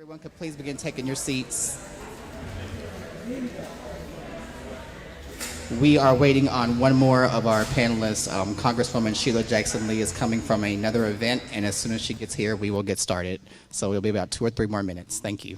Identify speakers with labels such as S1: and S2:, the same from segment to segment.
S1: Everyone could please begin taking your seats. We are waiting on one more of our panelists. Congresswoman Sheila Jackson Lee is coming from another event, and as soon as she gets here, we will get started. So it'll be about 2 or 3 more minutes. Thank you.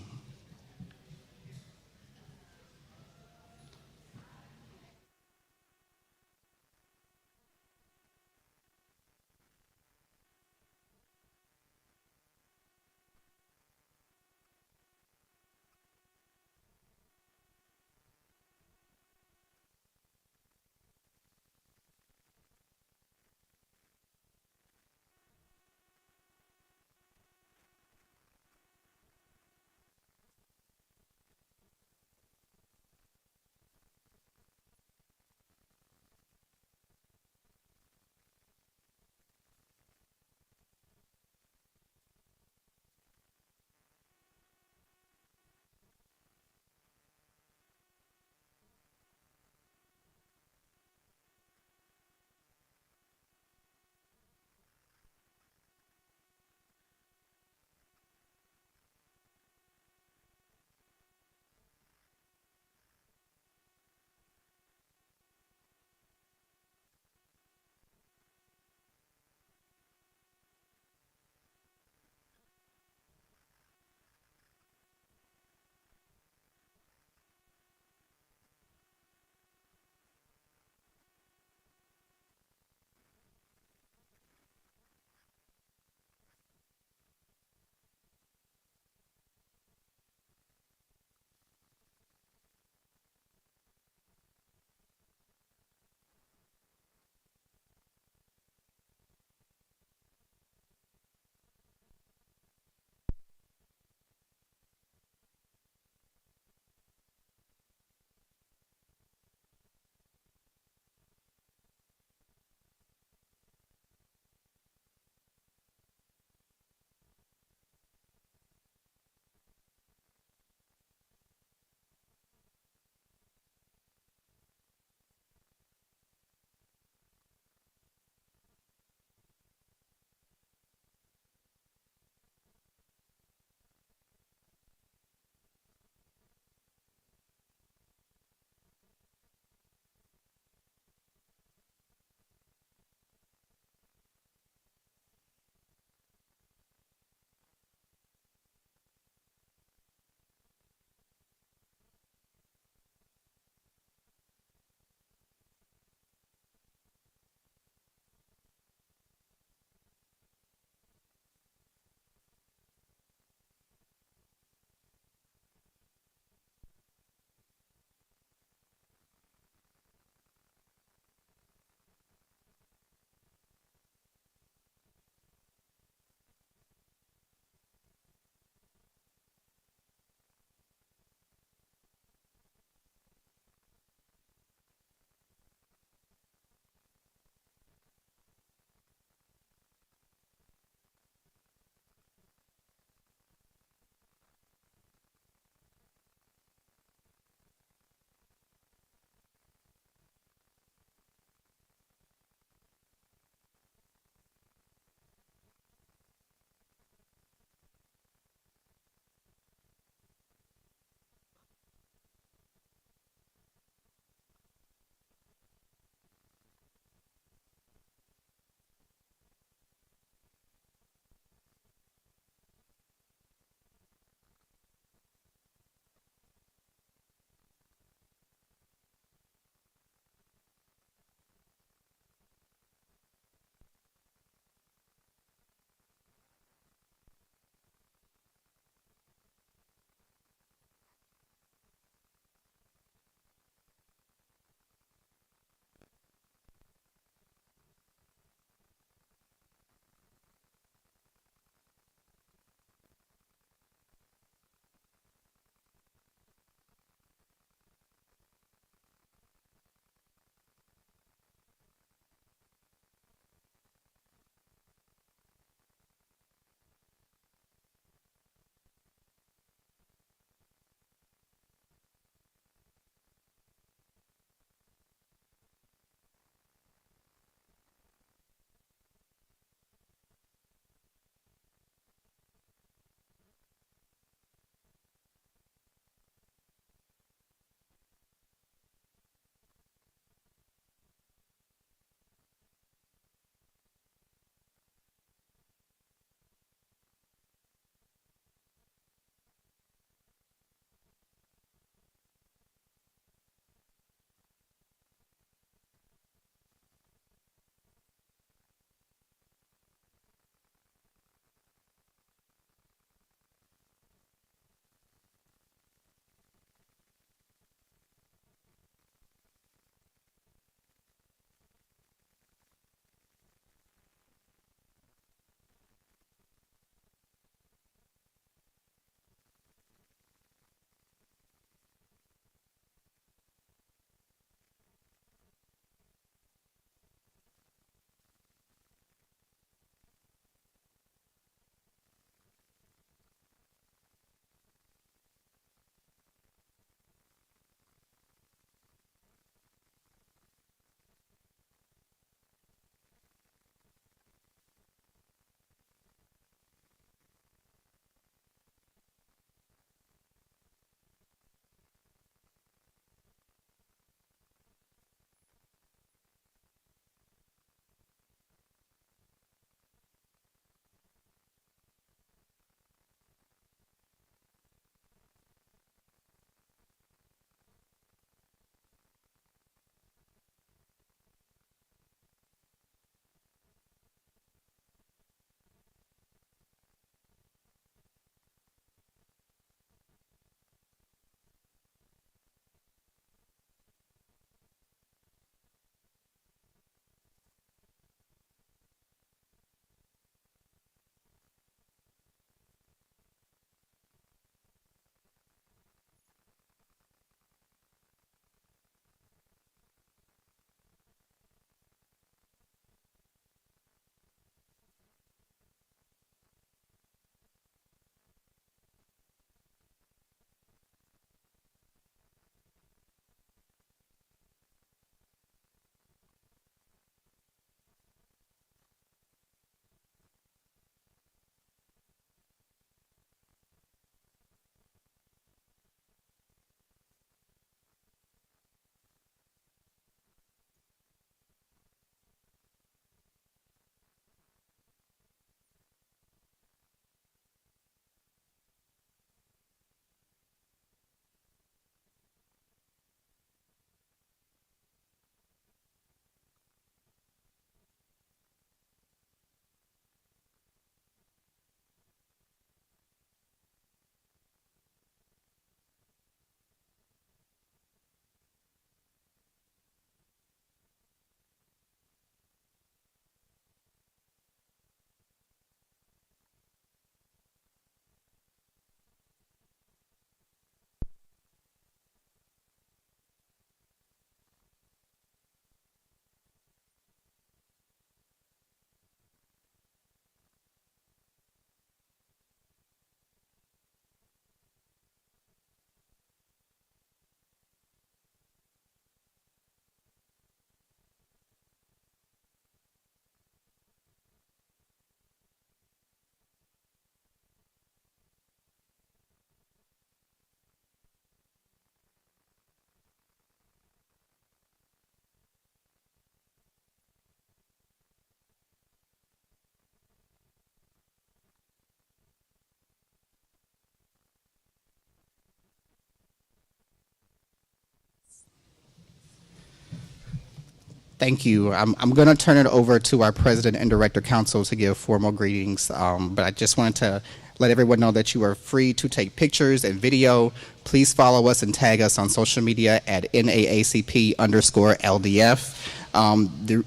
S1: Thank you. I'm going to turn it over to our President and Director Council to give formal greetings, but I just wanted to let everyone know that you are free to take pictures and video. Please follow us and tag us on social media at NAACP_LDF.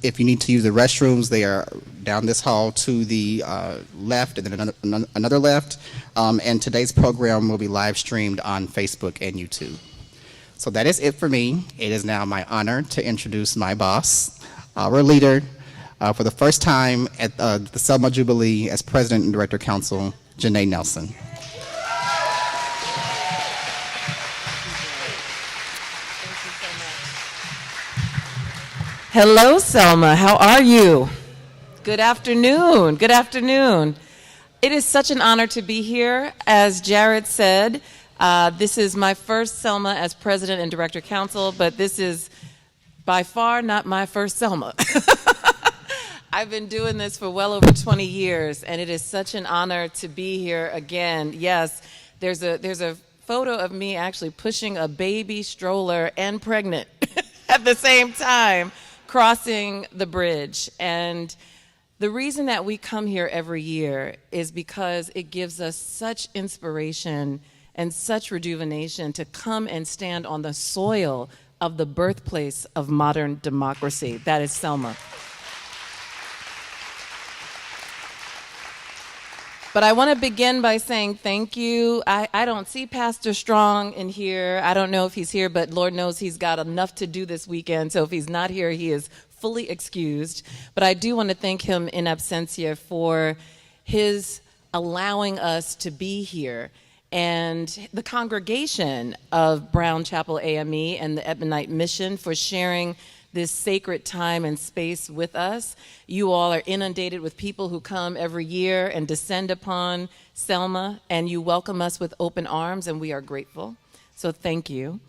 S1: If you need to use the restrooms, they are down this hall to the left and then another left. And today's program will be live streamed on Facebook and YouTube. So that is it for me. It is now my honor to introduce my boss, our leader, for the first time at the Selma Jubilee as President and Director Council, Janae Nelson.
S2: Hello, Selma. How are you? Good afternoon. Good afternoon. It is such an honor to be here. As Jared said, this is my first Selma as President and Director Council, but this is by far not my first Selma. I've been doing this for well over 20 years, and it is such an honor to be here again. Yes, there's a photo of me actually pushing a baby stroller and pregnant at the same time, crossing the bridge. And the reason that we come here every year is because it gives us such inspiration and such rejuvenation to come and stand on the soil of the birthplace of modern democracy. That is Selma. But I want to begin by saying thank you. I don't see Pastor Strong in here. I don't know if he's here, but Lord knows he's got enough to do this weekend. So if he's not here, he is fully excused. But I do want to thank him in absentia for his allowing us to be here. And the congregation of Brown Chapel AME and the Ebonite Mission for sharing this sacred time and space with us. You all are inundated with people who come every year and descend upon Selma, and you welcome us with open arms, and we are grateful. So thank you.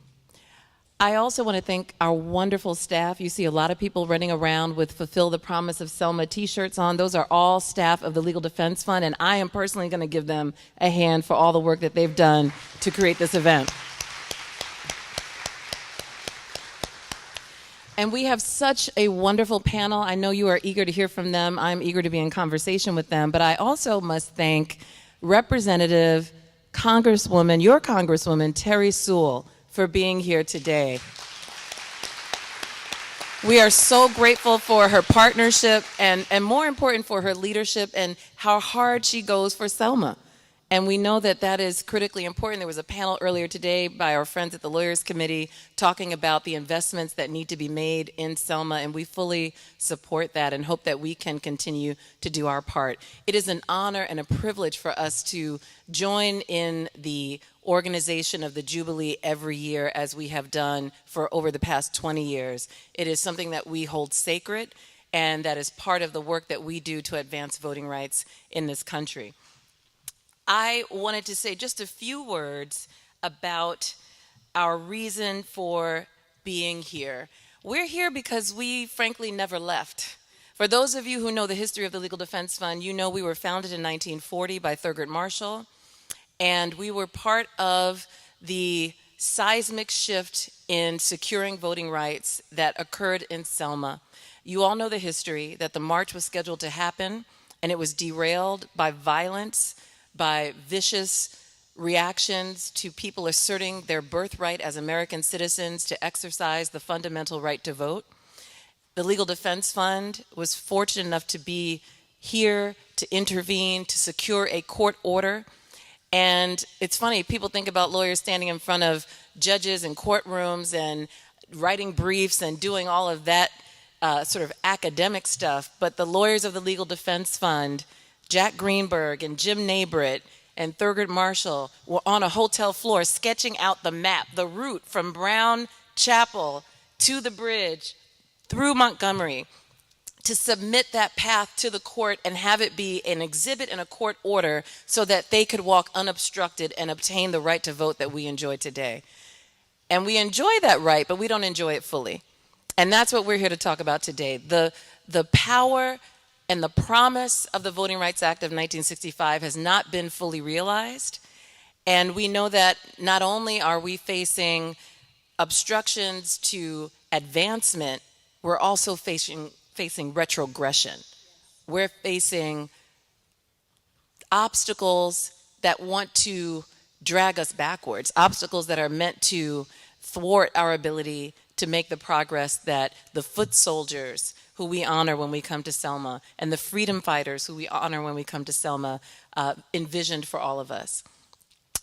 S2: I also want to thank our wonderful staff. You see a lot of people running around with Fulfill the Promise of Selma t-shirts on. Those are all staff of the Legal Defense Fund, and I am personally going to give them a hand for all the work that they've done to create this event. And we have such a wonderful panel. I know you are eager to hear from them. I'm eager to be in conversation with them. But I also must thank Representative Congresswoman, your Congresswoman, Terry Sewell, for being here today. We are so grateful for her partnership and more important, for her leadership and how hard she goes for Selma. And we know that that is critically important. There was a panel earlier today by our friends at the Lawyers Committee talking about the investments that need to be made in Selma, and we fully support that and hope that we can continue to do our part. It is an honor and a privilege for us to join in the organization of the Jubilee every year, as we have done for over the past 20 years. It is something that we hold sacred, and that is part of the work that we do to advance voting rights in this country. I wanted to say just a few words about our reason for being here. We're here because we frankly never left. For those of you who know the history of the Legal Defense Fund, you know we were founded in 1940 by Thurgood Marshall, and we were part of the seismic shift in securing voting rights that occurred in Selma. You all know the history, that the march was scheduled to happen, and it was derailed by violence, by vicious reactions to people asserting their birthright as American citizens to exercise the fundamental right to vote. The Legal Defense Fund was fortunate enough to be here to intervene, to secure a court order. And it's funny, people think about lawyers standing in front of judges and courtrooms and writing briefs and doing all of that sort of academic stuff, but the lawyers of the Legal Defense Fund, Jack Greenberg and Jim Nabrett and Thurgood Marshall, were on a hotel floor sketching out the map, the route from Brown Chapel to the bridge through Montgomery, to submit that path to the court and have it be an exhibit in a court order so that they could walk unobstructed and obtain the right to vote that we enjoy today. And we enjoy that right, but we don't enjoy it fully. And that's what we're here to talk about today. The power and the promise of the Voting Rights Act of 1965 has not been fully realized. And we know that not only are we facing obstructions to advancement we're also facing retrogression. We're facing obstacles that want to drag us backwards, obstacles that are meant to thwart our ability to make the progress that the foot soldiers who we honor when we come to Selma and the freedom fighters who we honor when we come to Selma envisioned for all of us.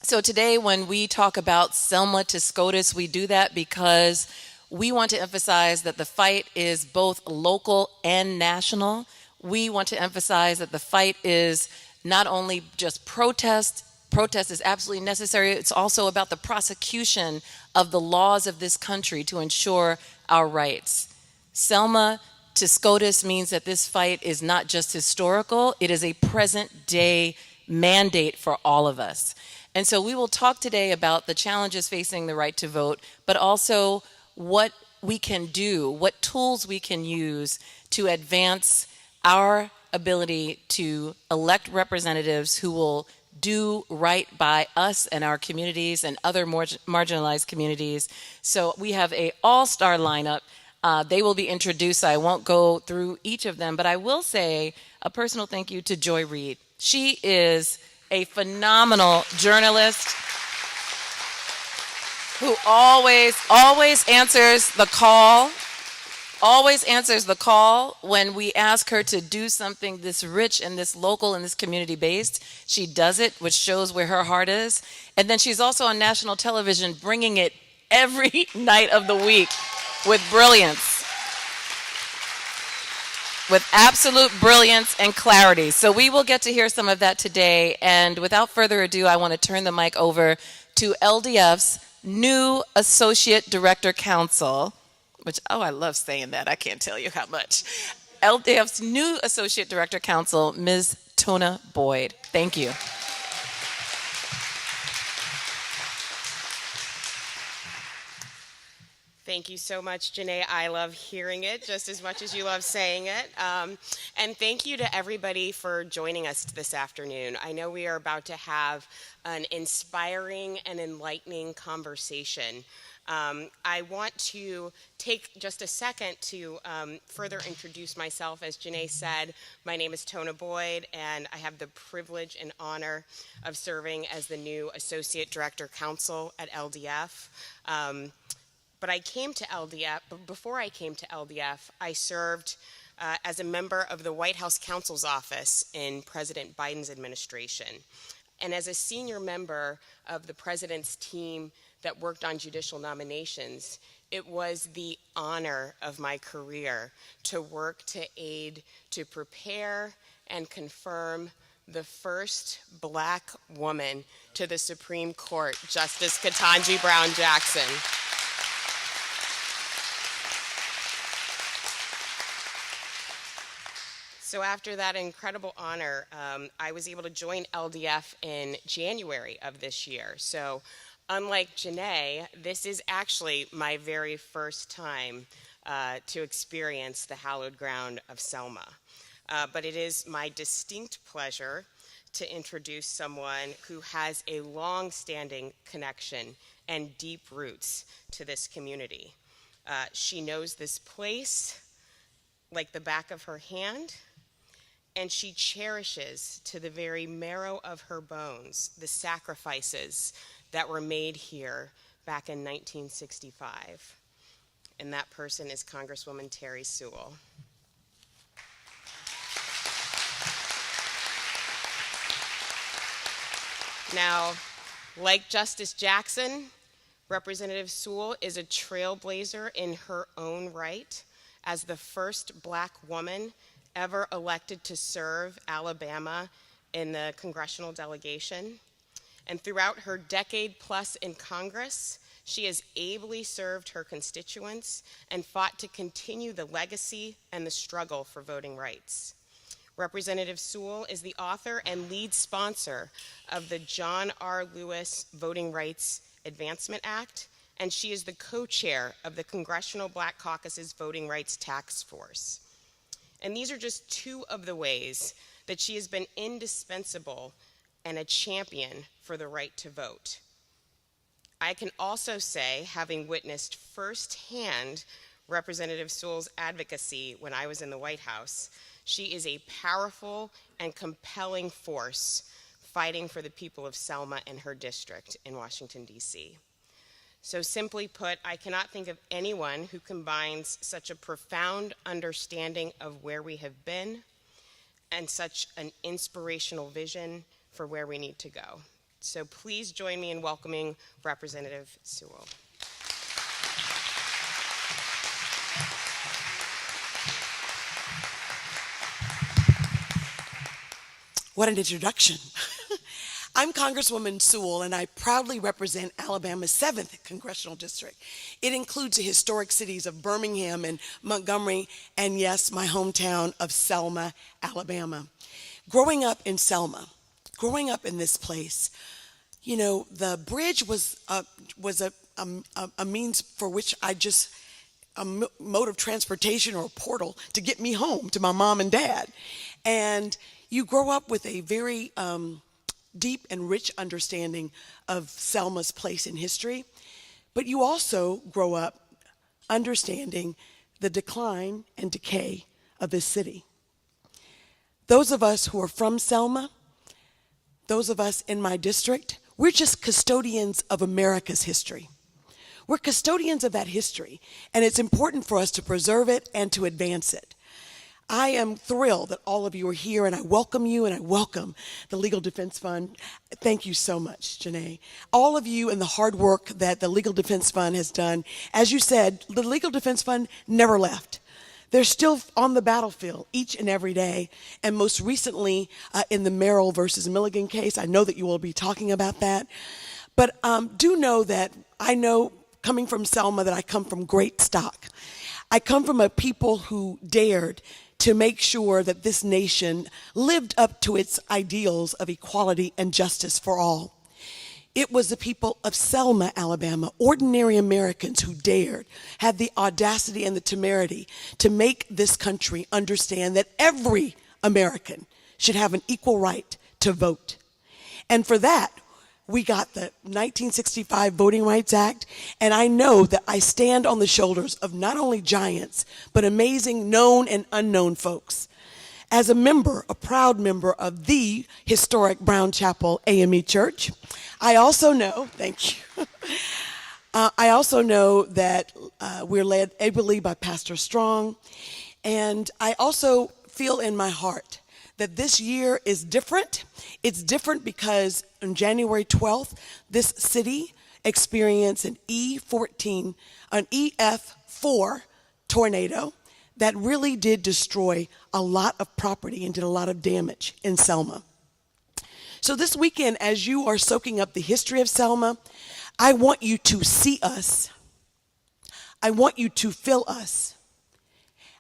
S2: So today when we talk about Selma to SCOTUS, we do that because we want to emphasize that the fight is both local and national. We want to emphasize that the fight is not only just protest is absolutely necessary, it's also about the prosecution of the laws of this country to ensure our rights. Selma to SCOTUS means that this fight is not just historical, it is a present day mandate for all of us. And so we will talk today about the challenges facing the right to vote, but also what we can do, what tools we can use to advance our ability to elect representatives who will do right by us and our communities and other more marginalized communities. So we have an all-star lineup. They will be introduced. I won't go through each of them, but I will say a personal thank you to Joy Reid. She is a phenomenal journalist who always answers the call. Always answers the call when we ask her to do something this rich and this local and this community based. She does it, which shows where her heart is. And then she's also on national television, bringing it every night of the week with brilliance, with absolute brilliance and clarity. So we will get to hear some of that today. And without further ado, I want to turn the mic over to LDF's new Associate Director Counsel, which, oh, I love saying that. I can't tell you how much. LDF's new Associate Director Counsel, Ms. Tona Boyd. Thank you.
S3: Thank you so much, Janae. I love hearing it just as much as you love saying it. And thank you to everybody for joining us this afternoon. I know we are about to have an inspiring and enlightening conversation. I want to take just a second to further introduce myself. As Janae said, my name is Tona Boyd, and I have the privilege and honor of serving as the new Associate Director Counsel at LDF. But I came to LDF, but before I came to LDF, I served as a member of the White House Counsel's Office in President Biden's administration. And as a senior member of the president's team that worked on judicial nominations, it was the honor of my career to work to aid to prepare and confirm the first Black woman to the Supreme Court, Justice Ketanji Brown Jackson. So after that incredible honor, I was able to join LDF in January of this year. So unlike Janae, this is actually my very first time to experience the hallowed ground of Selma. But it is my distinct pleasure to introduce someone who has a long-standing connection and deep roots to this community. She knows this place like the back of her hand, and she cherishes to the very marrow of her bones the sacrifices that were made here back in 1965. And that person is Congresswoman Terry Sewell. Now, like Justice Jackson, Representative Sewell is a trailblazer in her own right as the first Black woman ever elected to serve Alabama in the congressional delegation. And throughout her decade plus in Congress, she has ably served her constituents and fought to continue the legacy and the struggle for voting rights. Representative Sewell is the author and lead sponsor of the John R. Lewis Voting Rights Advancement Act, and she is the co-chair of the Congressional Black Caucus's Voting Rights Task Force. And these are just two of the ways that she has been indispensable and a champion for the right to vote. I can also say, having witnessed firsthand Representative Sewell's advocacy when I was in the White House. She is a powerful and compelling force fighting for the people of Selma and her district in Washington, D.C. So simply put, I cannot think of anyone who combines such a profound understanding of where we have been and such an inspirational vision for where we need to go. So please join me in welcoming Representative Sewell.
S4: What an introduction. I'm Congresswoman Sewell, and I proudly represent Alabama's 7th Congressional District. It includes the historic cities of Birmingham and Montgomery, and yes, my hometown of Selma, Alabama. Growing up in Selma, growing up in this place, you know, the bridge was a means for which a mode of transportation or a portal to get me home to my mom and dad. And you grow up with a very deep and rich understanding of Selma's place in history, but you also grow up understanding the decline and decay of this city. Those of us who are from Selma, those of us in my district, we're just custodians of America's history. We're custodians of that history, and it's important for us to preserve it and to advance it. I am thrilled that all of you are here, and I welcome you, and I welcome the Legal Defense Fund. Thank you so much, Janae. All of you and the hard work that the Legal Defense Fund has done. As you said, the Legal Defense Fund never left. They're still on the battlefield each and every day, and most recently in the Merrill versus Milligan case. I know that you will be talking about that. But do know that I know, coming from Selma, that I come from great stock. I come from a people who dared to make sure that this nation lived up to its ideals of equality and justice for all. It was the people of Selma, Alabama, ordinary Americans who dared, had the audacity and the temerity to make this country understand that every American should have an equal right to vote. And for that, we got the 1965 Voting Rights Act, and I know that I stand on the shoulders of not only giants, but amazing known and unknown folks. As a member, a proud member of the historic Brown Chapel AME Church, I also know, thank you, I also know that we're led ably by Pastor Strong, and I also feel in my heart that this year is different. It's different because on January 12th, this city experienced an an EF4 tornado that really did destroy a lot of property and did a lot of damage in Selma. So this weekend, as you are soaking up the history of Selma, I want you to see us. I want you to feel us.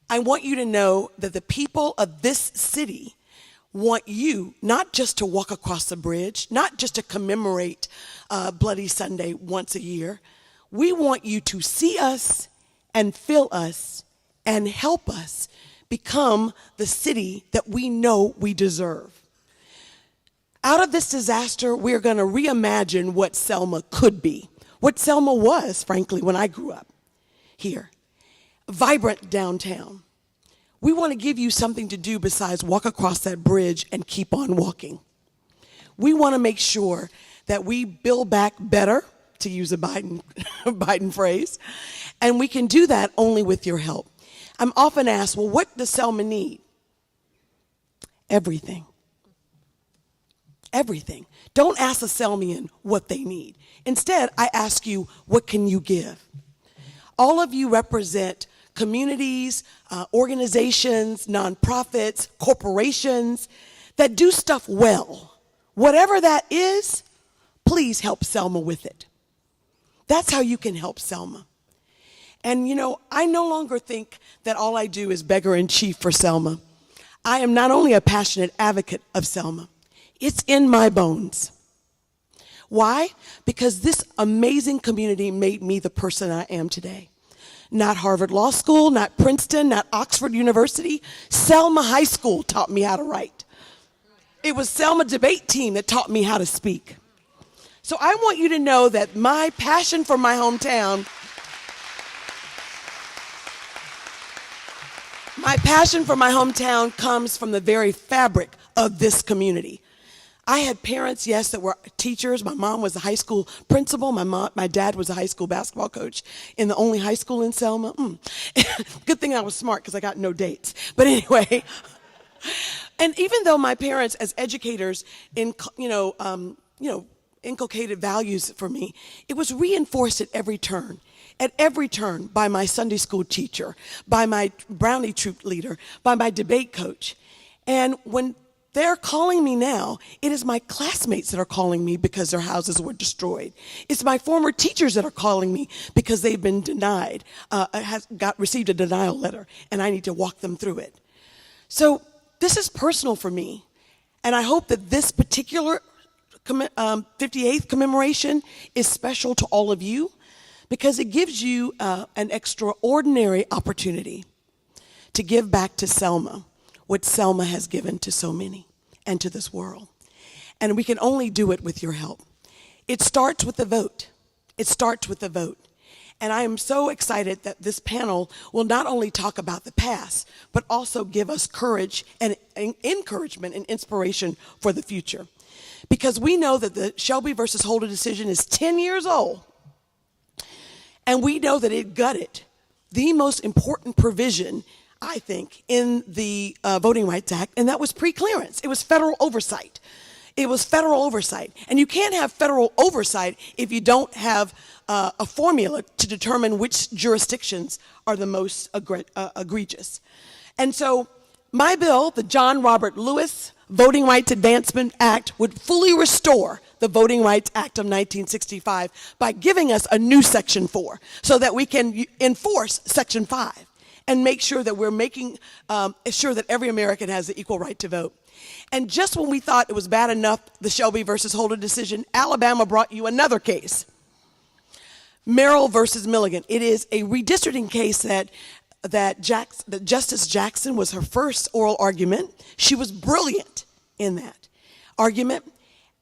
S4: I want you to know that the people of this city want you not just to walk across the bridge, not just to commemorate Bloody Sunday once a year. We want you to see us and feel us and help us become the city that we know we deserve. Out of this disaster, we're going to reimagine what Selma could be, what Selma was, frankly, when I grew up here. Vibrant downtown. We want to give you something to do besides walk across that bridge and keep on walking. We want to make sure that we build back better, to use a Biden phrase, and we can do that only with your help. I'm often asked, well, what does Selma need? Everything. Everything. Don't ask a Selmian what they need. Instead, I ask you, what can you give? All of you represent communities, organizations, nonprofits, corporations that do stuff well. Whatever that is, please help Selma with it. That's how you can help Selma. And you know, I no longer think that all I do is beggar in chief for Selma. I am not only a passionate advocate of Selma, it's in my bones. Why? Because this amazing community made me the person I am today. Not Harvard Law School, not Princeton, not Oxford University. Selma High School taught me how to write. It was Selma debate team that taught me how to speak. So I want you to know that my passion for my hometown My passion for my hometown comes from the very fabric of this community. I had parents, yes, that were teachers. My mom was a high school principal. My dad was a high school basketball coach in the only high school in Selma. Good thing I was smart because I got no dates. But anyway, and even though my parents, as educators, inculcated values for me, it was reinforced at every turn. At every turn by my Sunday school teacher, by my Brownie troop leader, by my debate coach. And when they're calling me now, it is my classmates that are calling me because their houses were destroyed. It's my former teachers that are calling me because they've been denied, received a denial letter, and I need to walk them through it. So this is personal for me, and I hope that this particular 58th commemoration is special to all of you because it gives you an extraordinary opportunity to give back to Selma what Selma has given to so many and to this world. And we can only do it with your help. It starts with the vote. It starts with the vote. And I am so excited that this panel will not only talk about the past, but also give us courage and encouragement and inspiration for the future. Because we know that the Shelby versus Holder decision is 10 years old. And we know that it gutted the most important provision, I think, in the Voting Rights Act, and that was pre-clearance. It was federal oversight. It was federal oversight. And you can't have federal oversight if you don't have a formula to determine which jurisdictions are the most egregious. And so my bill, the John Robert Lewis Voting Rights Advancement Act, would fully restore the Voting Rights Act of 1965 by giving us a new Section 4 so that we can enforce Section 5 and make sure that we're making sure that every American has the equal right to vote. And just when we thought it was bad enough, the Shelby versus Holder decision, Alabama brought you another case, Merrill versus Milligan. It is a redistricting case that Justice Jackson was her first oral argument. She was brilliant in that argument.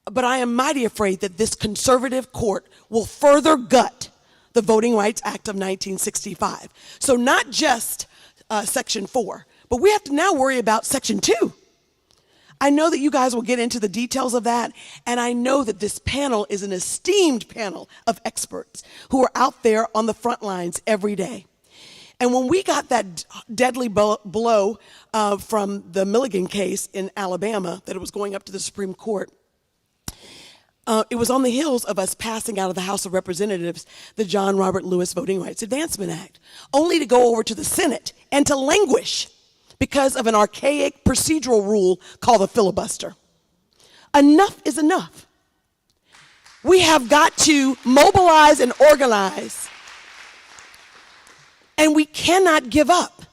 S4: But I am mighty afraid that this conservative court will further gut the Voting Rights Act of 1965. So not just Section 4, but we have to now worry about Section 2. I know that you guys will get into the details of that, and I know that this panel is an esteemed panel of experts who are out there on the front lines every day. And when we got that deadly blow from the Milligan case in Alabama, that it was going up to the Supreme Court, it was on the heels of us passing out of the House of Representatives the John Robert Lewis Voting Rights Advancement Act, only to go over to the Senate and to languish because of an archaic procedural rule called the filibuster. Enough is enough. We have got to mobilize and organize, and we cannot give up.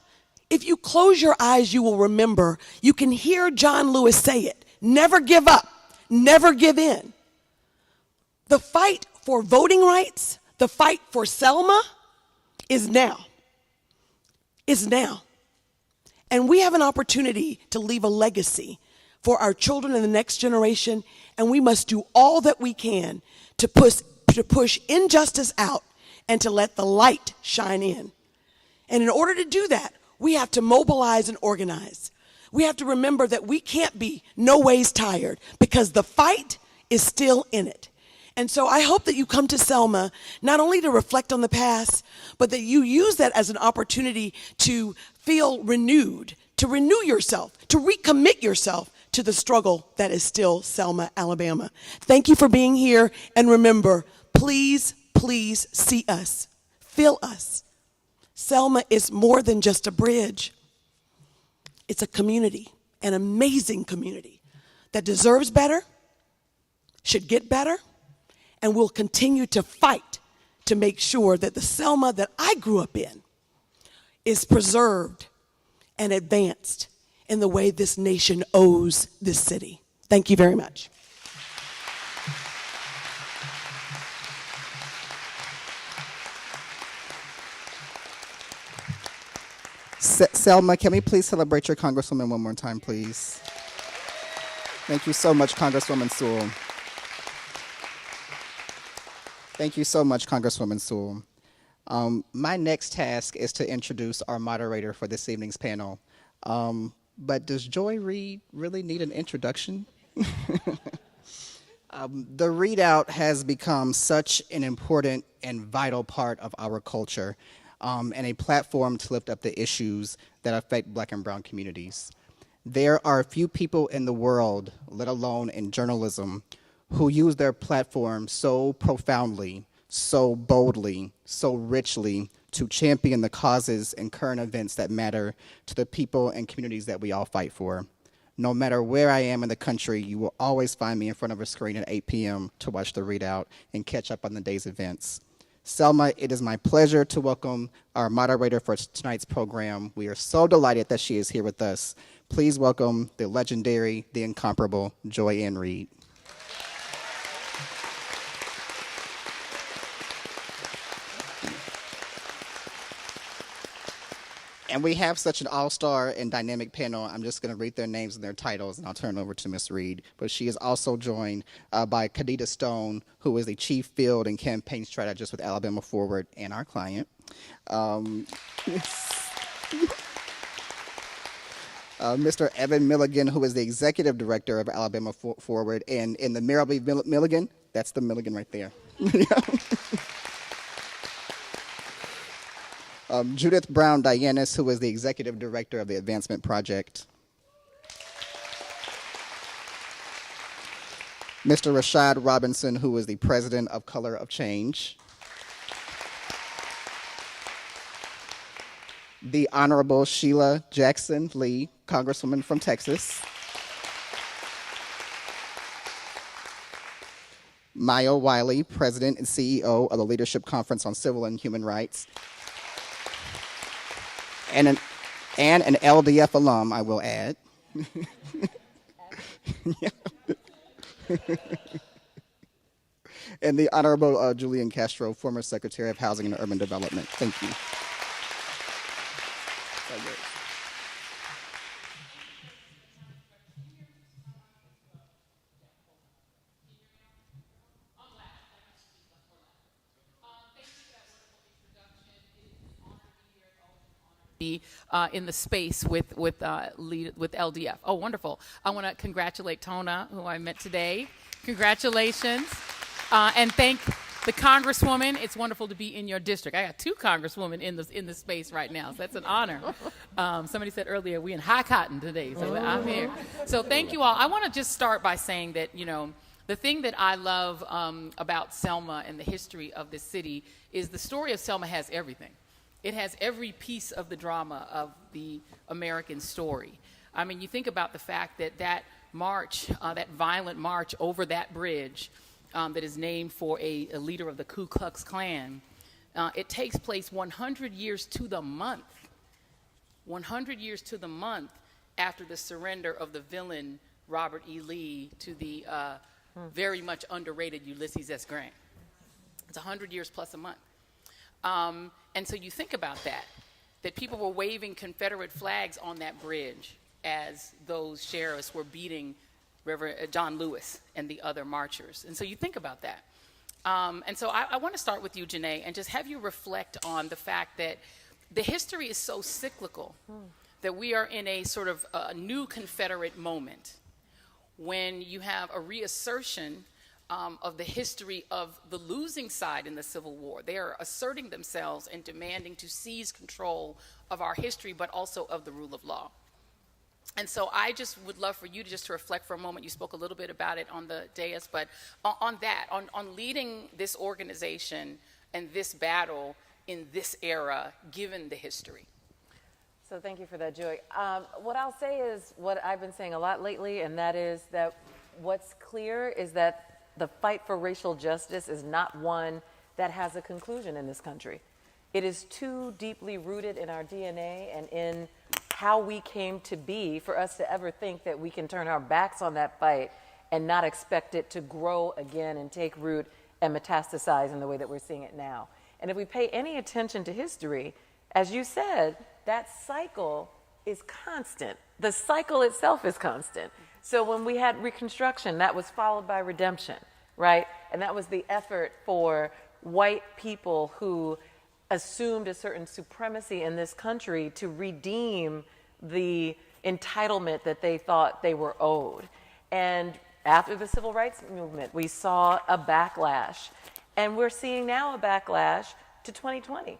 S4: If you close your eyes, you will remember, you can hear John Lewis say it, never give up, never give in. The fight for voting rights, the fight for Selma is now. Is now. And we have an opportunity to leave a legacy for our children and the next generation, and we must do all that we can to push injustice out and to let the light shine in. And in order to do that, we have to mobilize and organize. We have to remember that we can't be no ways tired because the fight is still in it. And so I hope that you come to Selma not only to reflect on the past, but that you use that as an opportunity to feel renewed, to renew yourself, to recommit yourself to the struggle that is still Selma, Alabama. Thank you for being here. And remember, please, please see us, feel us. Selma is more than just a bridge. It's a community, an amazing community that deserves better, should get better, and will continue to fight to make sure that the Selma that I grew up in is preserved and advanced in the way this nation owes this city. Thank you very much.
S1: Selma, can we please celebrate your Congresswoman one more time, please? Thank you so much, Congresswoman Sewell. Thank you so much, Congresswoman Sewell. My next task is to introduce our moderator for this evening's panel. But does Joy Reid really need an introduction? The readout has become such an important and vital part of our culture, and a platform to lift up the issues that affect Black and brown communities. There are few people in the world, let alone in journalism, who use their platform so profoundly, so boldly, so richly to champion the causes and current events that matter to the people and communities that we all fight for. No matter where I am in the country, you will always find me in front of a screen at 8 p.m. to watch the readout and catch up on the day's events. Selma, it is my pleasure to welcome our moderator for tonight's program. We are so delighted that she is here with us. Please welcome the legendary, the incomparable Joy Ann Reid. And we have such an all-star and dynamic panel. I'm just going to read their names and their titles, and I'll turn it over to Ms. Reid. But she is also joined by Kadita Stone, who is the Chief Field and Campaign Strategist with Alabama Forward and our client. Mr. Evan Milligan, who is the Executive Director of Alabama Forward, and in the Merrill Milligan, that's the Milligan right there. Judith Brown Dianis, who is the Executive Director of the Advancement Project. Mr. Rashad Robinson, who is the President of Color of Change. The Honorable Sheila Jackson Lee, Congresswoman from Texas. Maya Wiley, President and CEO of the Leadership Conference on Civil and Human Rights. And an LDF alum, I will add. And the Honorable Julian Castro, former Secretary of Housing and Urban Development. Thank you.
S2: In the space with LDF. Oh, wonderful. I want to congratulate Tona, who I met today. Congratulations. And thank the Congresswoman. It's wonderful to be in your district. I got two Congresswomen in the space right now, so that's an honor. Somebody said earlier, we in high cotton today, so I'm here. So thank you all. I want to just start by saying that, the thing that I love about Selma and the history of this city is the story of Selma has everything. It has every piece of the drama of the American story. I mean, you think about the fact that march, that violent march over that bridge that is named for a leader of the Ku Klux Klan, it takes place 100 years to the month. 100 years to the month after the surrender of the villain Robert E. Lee to the very much underrated Ulysses S. Grant. It's 100 years plus a month. And so you think about that people were waving Confederate flags on that bridge as those sheriffs were beating Reverend John Lewis and the other marchers. And so you think about that. And so I want to start with you, Janae, and just have you reflect on the fact that the history is so cyclical that we are in a sort of a new Confederate moment when you have a reassertion of the history of the losing side in the Civil War. They are asserting themselves and demanding to seize control of our history, but also of the rule of law. And so I just would love for you to reflect for a moment. You spoke a little bit about it on the dais, but on leading this organization and this battle in this era, given the history.
S5: So thank you for that, Joy. What I'll say is what I've been saying a lot lately, and that is that what's clear is that the fight for racial justice is not one that has a conclusion in this country. It is too deeply rooted in our DNA and in how we came to be for us to ever think that we can turn our backs on that fight and not expect it to grow again and take root and metastasize in the way that we're seeing it now. And if we pay any attention to history, as you said, that cycle is constant. The cycle itself is constant. So when we had Reconstruction, that was followed by redemption, right? And that was the effort for white people who assumed a certain supremacy in this country to redeem the entitlement that they thought they were owed. And after the civil rights movement, we saw a backlash. And we're seeing now a backlash to 2020.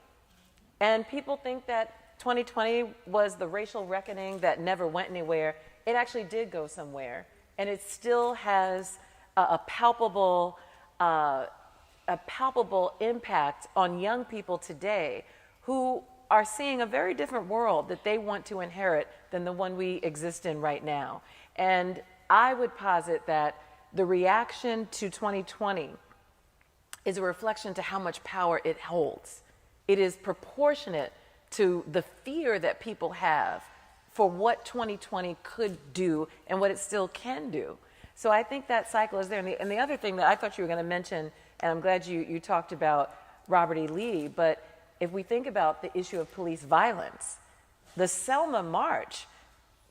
S5: And people think that 2020 was the racial reckoning that never went anywhere. It actually did go somewhere. And it still has a palpable impact on young people today who are seeing a very different world that they want to inherit than the one we exist in right now. And I would posit that the reaction to 2020 is a reflection to how much power it holds. It is proportionate to the fear that people have for what 2020 could do and what it still can do. So I think that cycle is there. And the other thing that I thought you were going to mention, and I'm glad you talked about Robert E. Lee, but if we think about the issue of police violence, the Selma March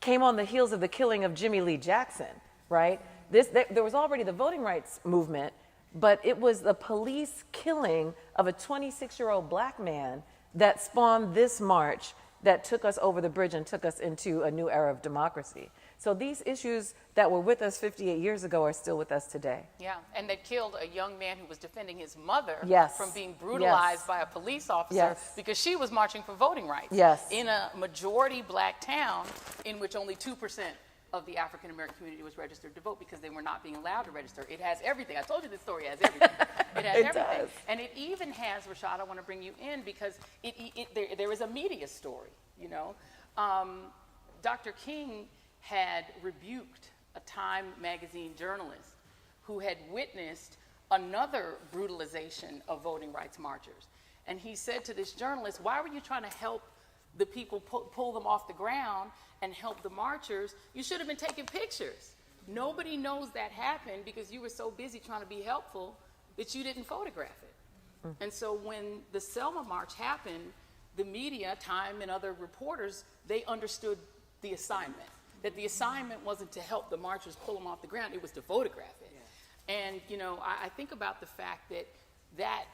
S5: came on the heels of the killing of Jimmy Lee Jackson, right? There was already the voting rights movement, but it was the police killing of a 26-year-old black man that spawned this march that took us over the bridge and took us into a new era of democracy. So these issues that were with us 58 years ago are still with us today.
S6: Yeah, and they killed a young man who was defending his mother
S5: Yes.
S6: from being brutalized
S5: Yes.
S6: by a police officer
S5: Yes.
S6: because she was marching for voting rights
S5: Yes.
S6: in a majority black town in which only 2% of the African American community was registered to vote because they were not being allowed to register. It has everything. I told you this story has everything. It has
S5: It
S6: everything.
S5: does.
S6: And it even has, Rashad, I want to bring you in because there is a media story, you know. Dr. King had rebuked a Time magazine journalist who had witnessed another brutalization of voting rights marchers. And he said to this journalist, why were you trying to help the people pull them off the ground and help the marchers? You should have been taking pictures. Nobody knows that happened because you were so busy trying to be helpful that you didn't photograph it. And so when the Selma March happened, the media, Time and other reporters, they understood the assignment. That the assignment wasn't to help the marchers pull them off the ground, it was to photograph it. Yeah. And, you know, I think about the fact that that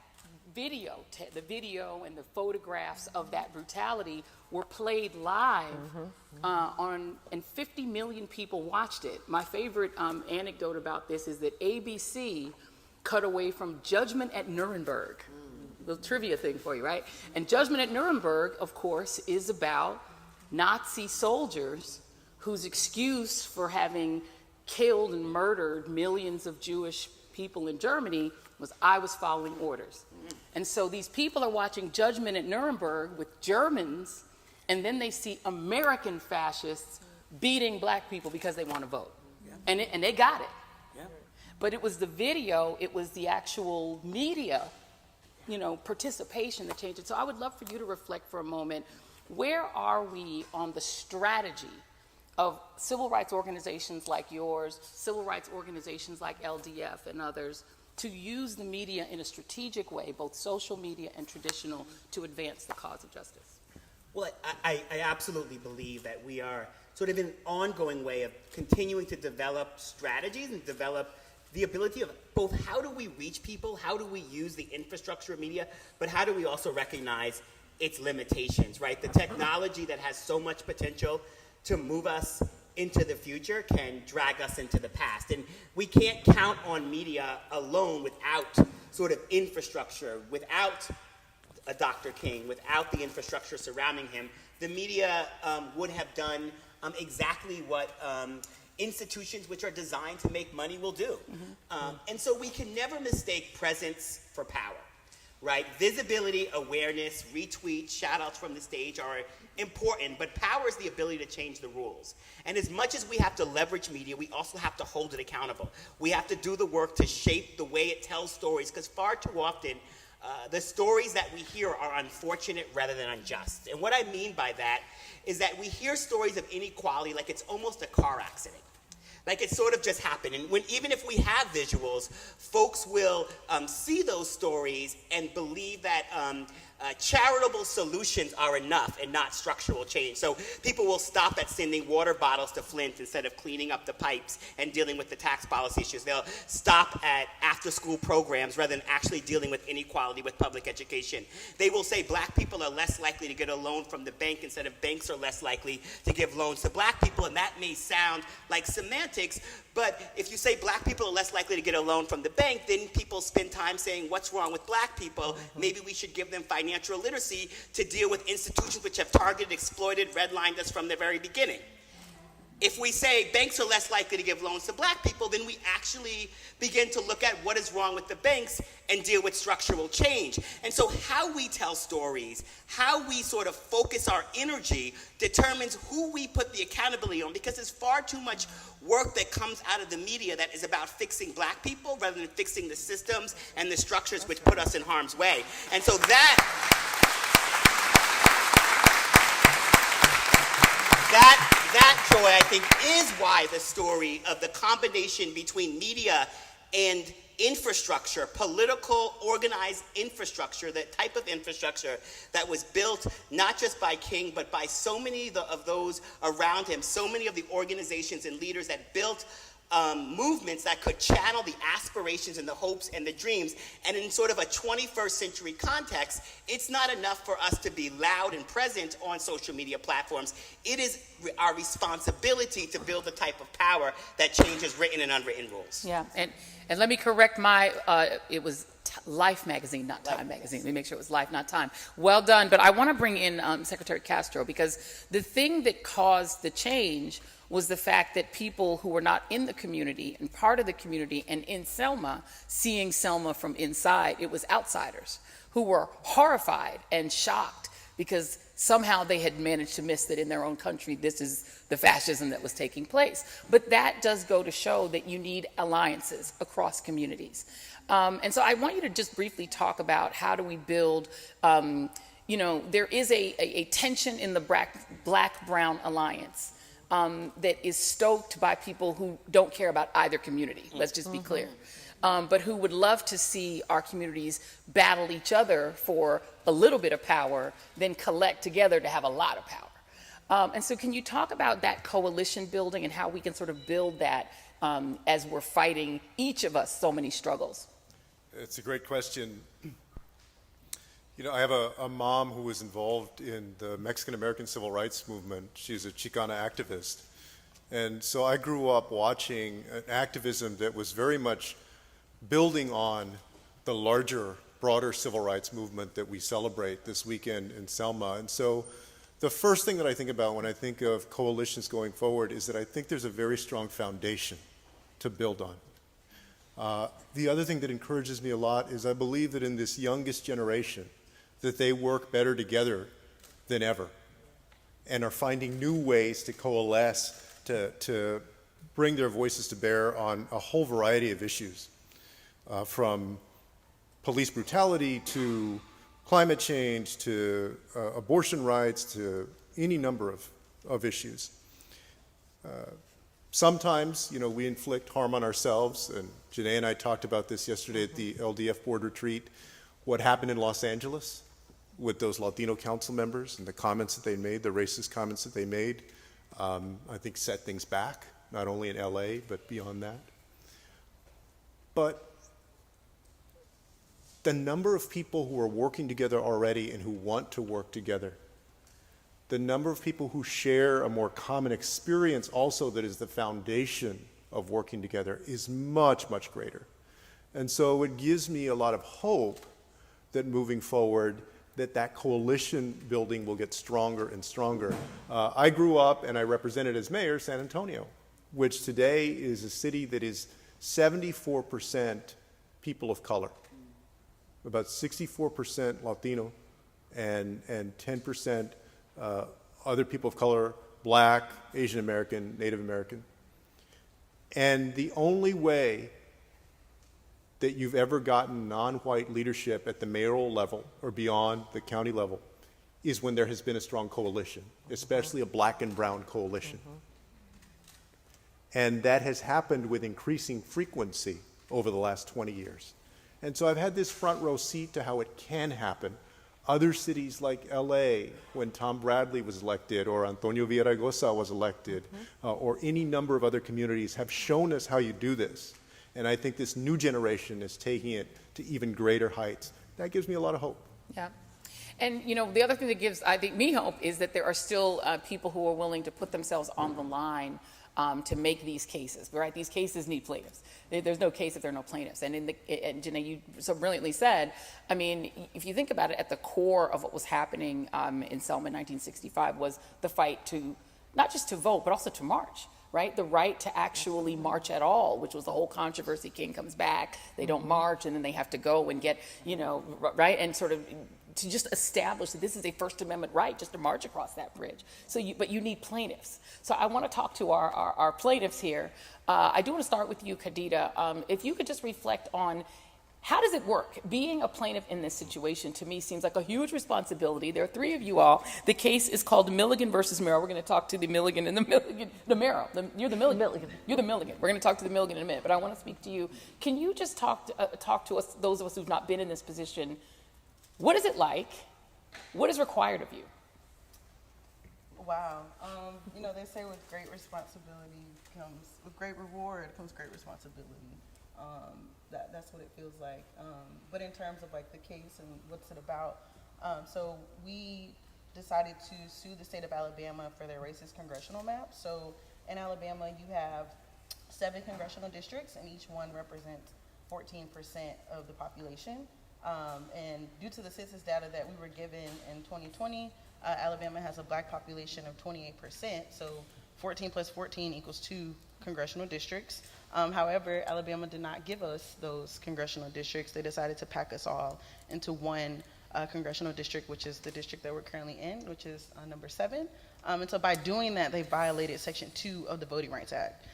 S6: video, the video and the photographs of that brutality were played live and 50 million people watched it. My favorite anecdote about this is that ABC cut away from Judgment at Nuremberg. Little trivia thing for you, right? And Judgment at Nuremberg, of course, is about Nazi soldiers whose excuse for having killed and murdered millions of Jewish people in Germany was, I was following orders. And so these people are watching Judgment at Nuremberg with Germans, and then they see American fascists beating black people because they want to vote. Yeah. And they got it. Yeah. But it was the video, it was the actual media, you know, participation that changed it. So I would love for you to reflect for a moment, where are we on the strategy of civil rights organizations like yours, civil rights organizations like LDF and others, to use the media in a strategic way, both social media and traditional, to advance the cause of justice?
S7: Well, I absolutely believe that we are sort of in an ongoing way of continuing to develop strategies and develop the ability of both how do we reach people, how do we use the infrastructure of media, but how do we also recognize its limitations, right? The technology that has so much potential to move us into the future can drag us into the past. And we can't count on media alone without sort of infrastructure, without a Dr. King, without the infrastructure surrounding him. The media would have done exactly what institutions which are designed to make money will do. And so we can never mistake presence for power, right? Visibility, awareness, retweets, shout outs from the stage are important, but power is the ability to change the rules. And as much as we have to leverage media, we also have to hold it accountable. We have to do the work to shape the way it tells stories, because far too often, the stories that we hear are unfortunate rather than unjust. And what I mean by that is that we hear stories of inequality like it's almost a car accident. Like it sort of just happened. And even if we have visuals, folks will see those stories and believe that charitable solutions are enough and not structural change. So people will stop at sending water bottles to Flint instead of cleaning up the pipes and dealing with the tax policy issues. They'll stop at after-school programs rather than actually dealing with inequality with public education. They will say black people are less likely to get a loan from the bank instead of banks are less likely to give loans to black people, and that may sound like semantics, but if you say black people are less likely to get a loan from the bank, then people spend time saying, what's wrong with black people? Maybe we should give them financial literacy to deal with institutions which have targeted, exploited, redlined us from the very beginning. If we say banks are less likely to give loans to black people, then we actually begin to look at what is wrong with the banks and deal with structural change. And so how we tell stories, how we sort of focus our energy determines who we put the accountability on, because there's far too much work that comes out of the media that is about fixing black people rather than fixing the systems and the structures which put us in harm's way. And so that Joy, I think, is why the story of the combination between media and infrastructure, political, organized infrastructure, that type of infrastructure that was built not just by King, but by so many of those around him, so many of the organizations and leaders that built movements that could channel the aspirations and the hopes and the dreams. And in sort of a 21st century context, it's not enough for us to be loud and present on social media platforms. It is our responsibility to build the type of power that changes written and unwritten rules.
S6: Yeah, and let me correct my, it was Life magazine, not Time magazine. Let me make sure it was Life, not Time. Well done, but I want to bring in Secretary Castro, because the thing that caused the change was the fact that people who were not in the community and part of the community and in Selma, seeing Selma from inside, it was outsiders who were horrified and shocked because somehow they had managed to miss that in their own country, this is the fascism that was taking place. But that does go to show that you need alliances across communities. And so I want you to just briefly talk about how do we build, there is a tension in the Black-Brown alliance that is stoked by people who don't care about either community, let's just be clear, but who would love to see our communities battle each other for a little bit of power, then collect together to have a lot of power. And so can you talk about that coalition building and how we can sort of build that as we're fighting, each of us, so many struggles?
S8: It's a great question. You know, I have a mom who was involved in the Mexican-American civil rights movement. She's a Chicana activist. And so I grew up watching an activism that was very much building on the larger, broader civil rights movement that we celebrate this weekend in Selma. And so the first thing that I think about when I think of coalitions going forward is that I think there's a very strong foundation to build on. The other thing that encourages me a lot is I believe that in this youngest generation, that they work better together than ever and are finding new ways to coalesce, to bring their voices to bear on a whole variety of issues, from police brutality to climate change to abortion rights to any number of issues. Sometimes, we inflict harm on ourselves, and Janae and I talked about this yesterday at the LDF board retreat, what happened in Los Angeles with those Latino council members and the comments that they made, the racist comments that they made, I think set things back, not only in LA, but beyond that. But the number of people who are working together already and who want to work together, the number of people who share a more common experience also that is the foundation of working together is much, much greater. And so it gives me a lot of hope that moving forward, that coalition building will get stronger and stronger. I grew up and I represented as mayor San Antonio, which today is a city that is 74% people of color, about 64% Latino and 10% other people of color, Black, Asian American, Native American. And the only way that you've ever gotten non-white leadership at the mayoral level or beyond the county level is when there has been a strong coalition, especially a Black and brown coalition. And that has happened with increasing frequency over the last 20 years. And so I've had this front row seat to how it can happen. Other cities like LA, when Tom Bradley was elected, or Antonio Villaraigosa was elected, or any number of other communities have shown us how you do this. And I think this new generation is taking it to even greater heights. That gives me a lot of hope.
S6: Yeah. And, you know, the other thing that gives, I think, me hope is that there are still people who are willing to put themselves on the line to make these cases, right? These cases need plaintiffs. There's no case if there are no plaintiffs. And and Janae, you so brilliantly said, I mean, if you think about it, at the core of what was happening in Selma in 1965 was the fight to, not just to vote, but also to march, right? The right to actually march at all, which was the whole controversy. King comes back, they don't march, and then they have to go and get, you know, right? And sort of to just establish that this is a First Amendment right, just to march across that bridge. So, but you need plaintiffs. So I want to talk to our plaintiffs here. I do want to start with you, Khadija. If you could just reflect on how does it work? Being a plaintiff in this situation, to me, seems like a huge responsibility. There are three of you all. The case is called Milligan versus Merrill. We're going to talk to the Milligan and the Merrill. You're the Milligan. You're the Milligan. We're going to talk to the Milligan in a minute, but I want to speak to you. Can you just talk to us, those of us who've not been in this position? What is it like? What is required of you?
S9: Wow. You know, they say with great responsibility comes, with great reward comes great responsibility. That's what it feels like. But in terms of like the case and what's it about, so we decided to sue the state of Alabama for their racist congressional map. So in Alabama, you have 7 congressional districts, and each one represents 14% of the population. And due to the census data that we were given in 2020, Alabama has a black population of 28%, so 14 plus 14 equals 2 congressional districts. However, Alabama did not give us those congressional districts. They decided to pack us all into one congressional district, which is the district that we're currently in, which is number 7. And so by doing that, they violated Section 2 of the Voting Rights Act.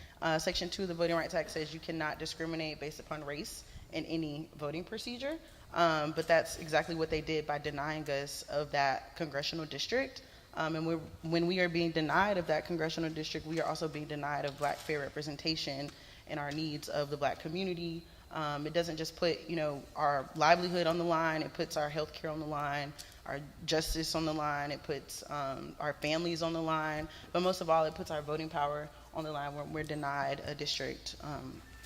S9: Section 2 of the Voting Rights Act says you cannot discriminate based upon race in any voting procedure. But that's exactly what they did by denying us of that congressional district. And when we are being denied of that congressional district, we are also being denied of black fair representation and our needs of the black community. It doesn't just put, you know, our livelihood on the line, it puts our health care on the line, our justice on the line, it puts our families on the line, but most of all, it puts our voting power on the line when we're denied a district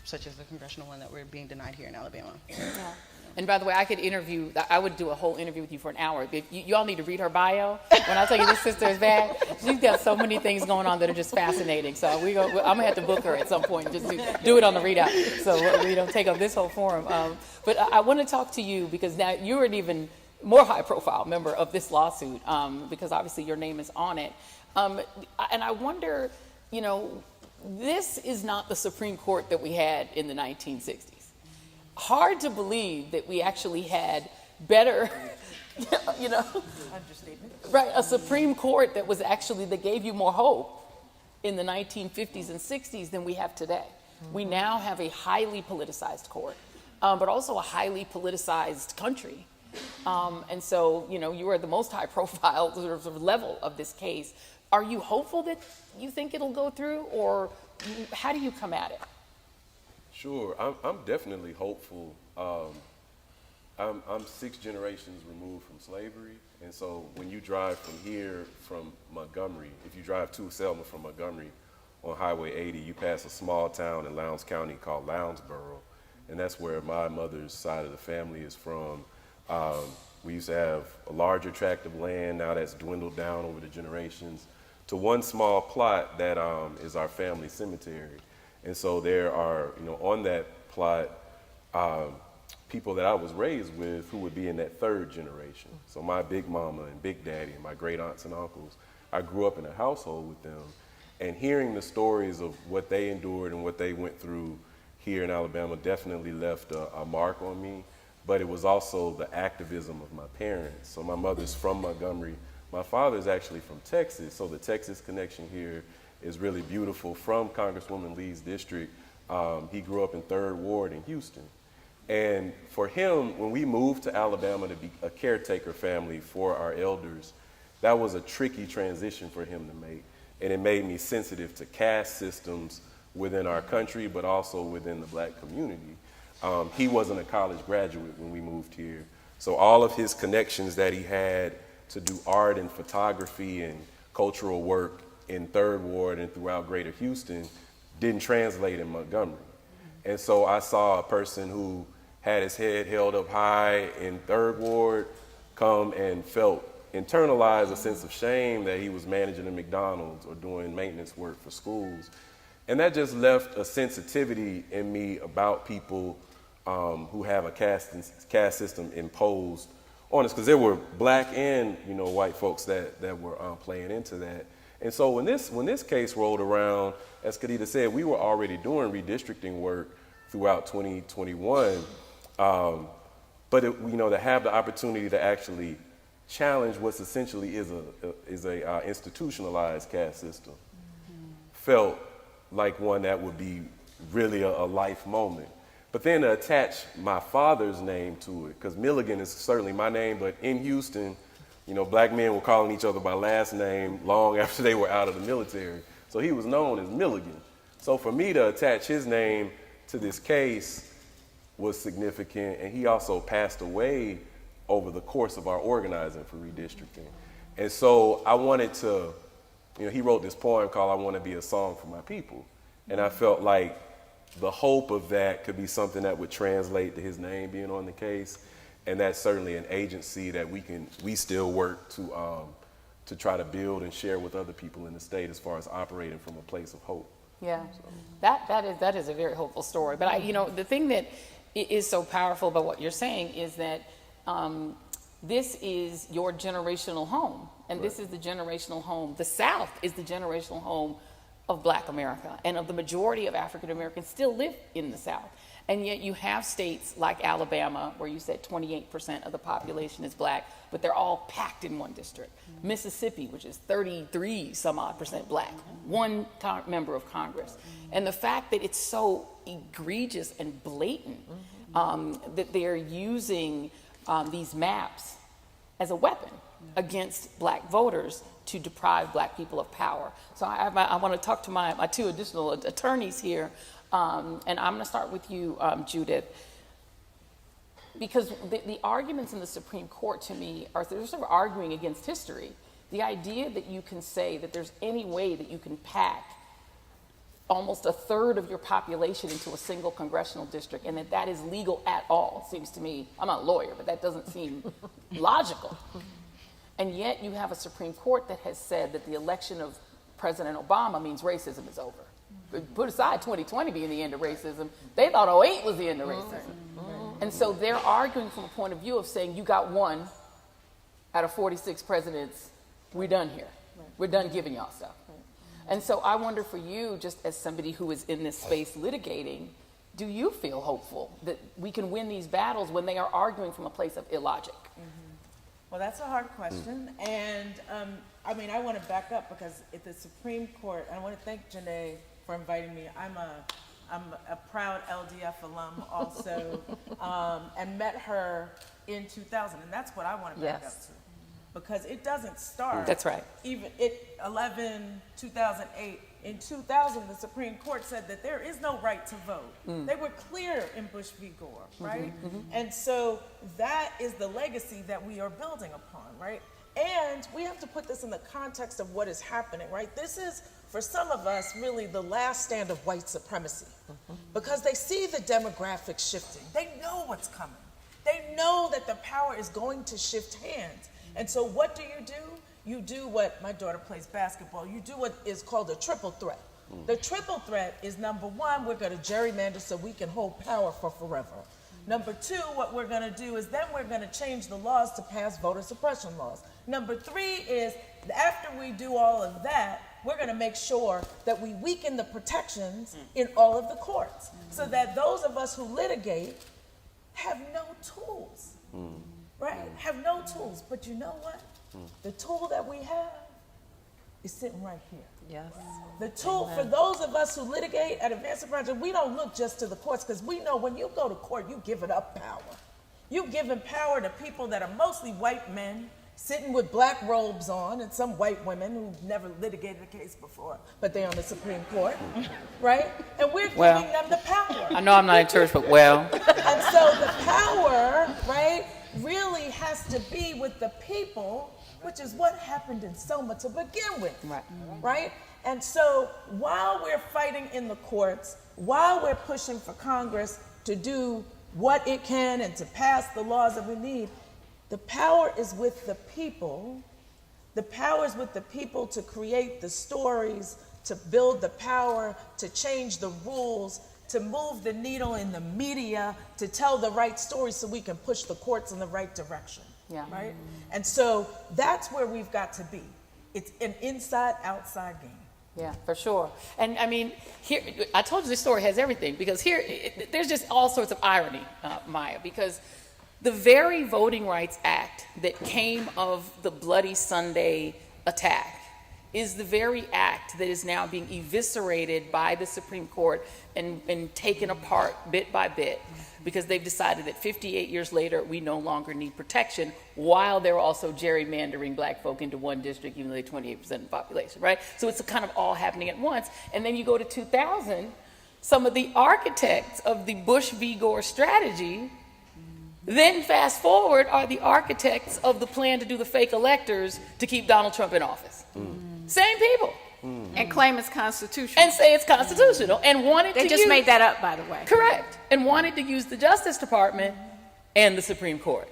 S9: such as the congressional one that we're being denied here in Alabama.
S6: Yeah. And by the way, I would do a whole interview with you for an hour. You all need to read her bio. When I tell you this sister is bad, she's got so many things going on that are just fascinating. So I'm going to have to book her at some point and just do it on the readout. So we don't take up this whole forum. But I want to talk to you because now you're an even more high profile member of this lawsuit because obviously your name is on it. And I wonder, you know, this is not the Supreme Court that we had in the 1960s. Hard to believe that we actually had better, you know, right, a Supreme Court that gave you more hope in the 1950s and 60s than we have today. Mm-hmm. We now have a highly politicized court, but also a highly politicized country. And so, you know, you are the most high profile sort of level of this case. Are you hopeful that you think it'll go through, or how do you come at it?
S10: Sure, I'm definitely hopeful. I'm 6 generations removed from slavery, and so when you drive from here, from Montgomery, if you drive to Selma from Montgomery on Highway 80, you pass a small town in Lowndes County called Lounsboro, and that's where my mother's side of the family is from. We used to have a larger tract of land, now that's dwindled down over the generations to one small plot that is our family cemetery. And so there are, you know, on that plot, people that I was raised with who would be in that 3rd generation. So my big mama and big daddy and my great aunts and uncles, I grew up in a household with them. And hearing the stories of what they endured and what they went through here in Alabama definitely left a mark on me. But it was also the activism of my parents. So my mother's from Montgomery. My father's actually from Texas, so the Texas connection here is really beautiful. From Congresswoman Lee's district, he grew up in 3rd Ward in Houston. And for him, when we moved to Alabama to be a caretaker family for our elders, that was a tricky transition for him to make. And it made me sensitive to caste systems, within our country, but also within the black community. He wasn't a college graduate when we moved here. So all of his connections that he had to do art and photography and cultural work in Third Ward and throughout Greater Houston didn't translate in Montgomery. And so I saw a person who had his head held up high in Third Ward come and internalized a sense of shame that he was managing a McDonald's or doing maintenance work for schools. And that just left a sensitivity in me about people who have a caste system imposed on us, because there were black and white folks that were playing into that. And so when this case rolled around, as Khadija said, we were already doing redistricting work throughout 2021, but to have the opportunity to actually challenge what's essentially is a institutionalized caste system felt like one that would be really a life moment. But then to attach my father's name to it, because Milligan is certainly my name, but in Houston, black men were calling each other by last name long after they were out of the military. So he was known as Milligan. So for me to attach his name to this case was significant, and he also passed away over the course of our organizing for redistricting. And so I wanted to, he wrote this poem called I Want to Be a Song for My People. And I felt like the hope of that could be something that would translate to his name being on the case. And that's certainly an agency that we still work to try to build and share with other people in the state as far as operating from a place of hope.
S6: Yeah, so. That is a very hopeful story. But the thing that is so powerful about what you're saying is that this is your generational home, and this is the generational home. The South is the generational home of Black America, and of the majority of African Americans still live in the South. And yet you have states like Alabama, where you said 28% of the population is Black, but they're all packed in one district. Mississippi, which is 33 some odd percent Black, one member of Congress. And the fact that it's so egregious and blatant that they're using these maps as a weapon against Black voters to deprive Black people of power. So I want to talk to my two additional attorneys here, and I'm going to start with you, Judith, because the arguments in the Supreme Court to me they're sort of arguing against history. The idea that you can say that there's any way that you can pack almost a third of your population into a single congressional district and that is legal at all seems to me, I'm not a lawyer, but that doesn't seem logical. And yet you have a Supreme Court that has said that the election of President Obama means racism is over. Put aside 2020 being the end of racism, they thought 2008 was the end of racism. And so they're arguing from a point of view of saying you got one out of 46 presidents, we're done here. We're done giving y'all stuff. And so I wonder for you, just as somebody who is in this space litigating, do you feel hopeful that we can win these battles when they are arguing from a place of illogic?
S9: Well, that's a hard question, and I want to back up because at the Supreme Court, I want to thank Janae for inviting me. I'm a proud LDF alum also, and met her in 2000, and that's what I want to back up to, because it doesn't start.
S6: That's right.
S9: Even 2008. In 2000, the Supreme Court said that there is no right to vote. They were clear in Bush v. Gore, right? And so that is the legacy that we are building upon, right? And we have to put this in the context of what is happening, right? This is, for some of us, really the last stand of white supremacy, because they see the demographics shifting. They know what's coming. They know that the power is going to shift hands. And so what do? You do what, my daughter plays basketball, you do what is called a triple threat. The triple threat is, number one, we're going to gerrymander so we can hold power for forever. Number two, what we're going to do is then we're going to change the laws to pass voter suppression laws. Number three is, after we do all of that, we're going to make sure that we weaken the protections in all of the courts so that those of us who litigate have no tools, right? Have no tools. But you know what? The tool that we have is sitting right here.
S5: Yes.
S9: The tool for those of us who litigate at Advancing Project, we don't look just to the courts, because we know when you go to court, you're giving up power. You're giving power to people that are mostly white men sitting with black robes on, and some white women who've never litigated a case before, but they're on the Supreme Court, right? And we're giving them the power.
S6: I know I'm not in church, but well.
S9: And so the power, right, really has to be with the people, which is what happened in Selma to begin with, right? And so while we're fighting in the courts, while we're pushing for Congress to do what it can and to pass the laws that we need, the power is with the people. The power is with the people to create the stories, to build the power, to change the rules, to move the needle in the media, to tell the right story so we can push the courts in the right direction. Right? And so that's where we've got to be. It's an inside-outside game.
S6: Yeah, for sure. And I mean, here, I told you this story has everything, because here, there's just all sorts of irony, Maya, because the very Voting Rights Act that came of the Bloody Sunday attack is the very act that is now being eviscerated by the Supreme Court and taken apart bit by bit, because they've decided that 58 years later, we no longer need protection, while they're also gerrymandering black folk into one district, even though they're 28% of the population, right? So it's kind of all happening at once. And then you go to 2000, some of the architects of the Bush v. Gore strategy, then fast forward, are the architects of the plan to do the fake electors to keep Donald Trump in office. Same people.
S11: And claim it's constitutional.
S6: And say it's constitutional. And wanted to
S11: They just made that up, by the way.
S6: Correct. And wanted to use the Justice Department and the Supreme Court.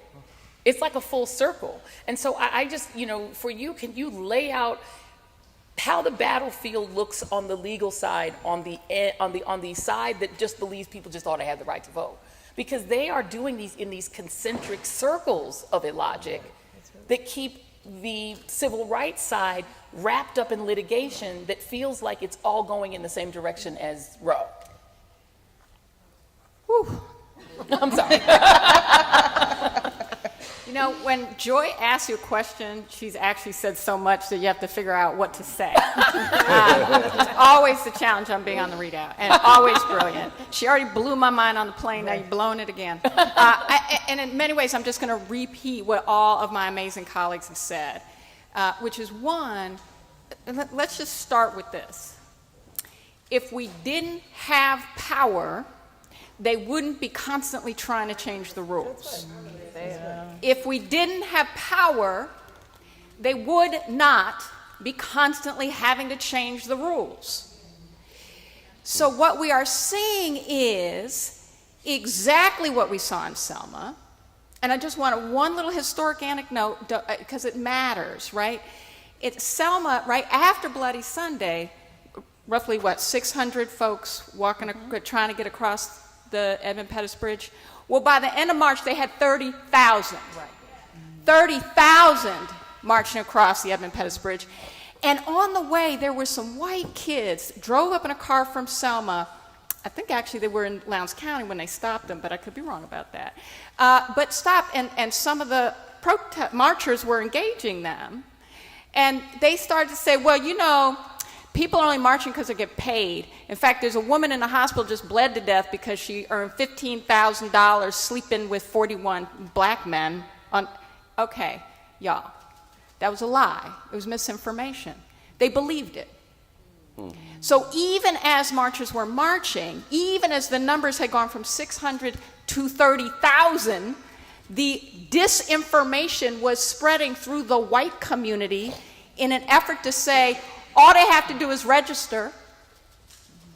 S6: It's like a full circle. And so I just, for you, can you lay out how the battlefield looks on the legal side, on the side that just believes people just ought to have the right to vote? Because they are doing these in these concentric circles of illogic that keep the civil rights side wrapped up in litigation that feels like it's all going in the same direction as Roe. Whew. I'm sorry.
S11: When Joy asks you a question, she's actually said so much that you have to figure out what to say. It's always the challenge on being on the readout, and always brilliant. She already blew my mind on the plane, now you've blown it again. And in many ways, I'm just going to repeat what all of my amazing colleagues have said, which is one, let's just start with this. If we didn't have power, they wouldn't be constantly trying to change the rules. If we didn't have power, they would not be constantly having to change the rules. So what we are seeing is exactly what we saw in Selma. And I just want one little historic anecdote because it matters, right? It's Selma, right after Bloody Sunday, roughly 600 folks trying to get across the Edmund Pettus Bridge. Well, by the end of March, they had 30,000. 30,000 marching across the Edmund Pettus Bridge. And on the way, there were some white kids, drove up in a car from Selma. I think actually they were in Lowndes County when they stopped them, but I could be wrong about that. But stopped, and some of the marchers were engaging them. And they started to say, well, people are only marching because they get paid. In fact, there's a woman in the hospital just bled to death because she earned $15,000 sleeping with 41 black men. Okay, y'all, that was a lie. It was misinformation. They believed it. So even as marchers were marching, even as the numbers had gone from 600 to 30,000, the disinformation was spreading through the white community in an effort to say, all they have to do is register.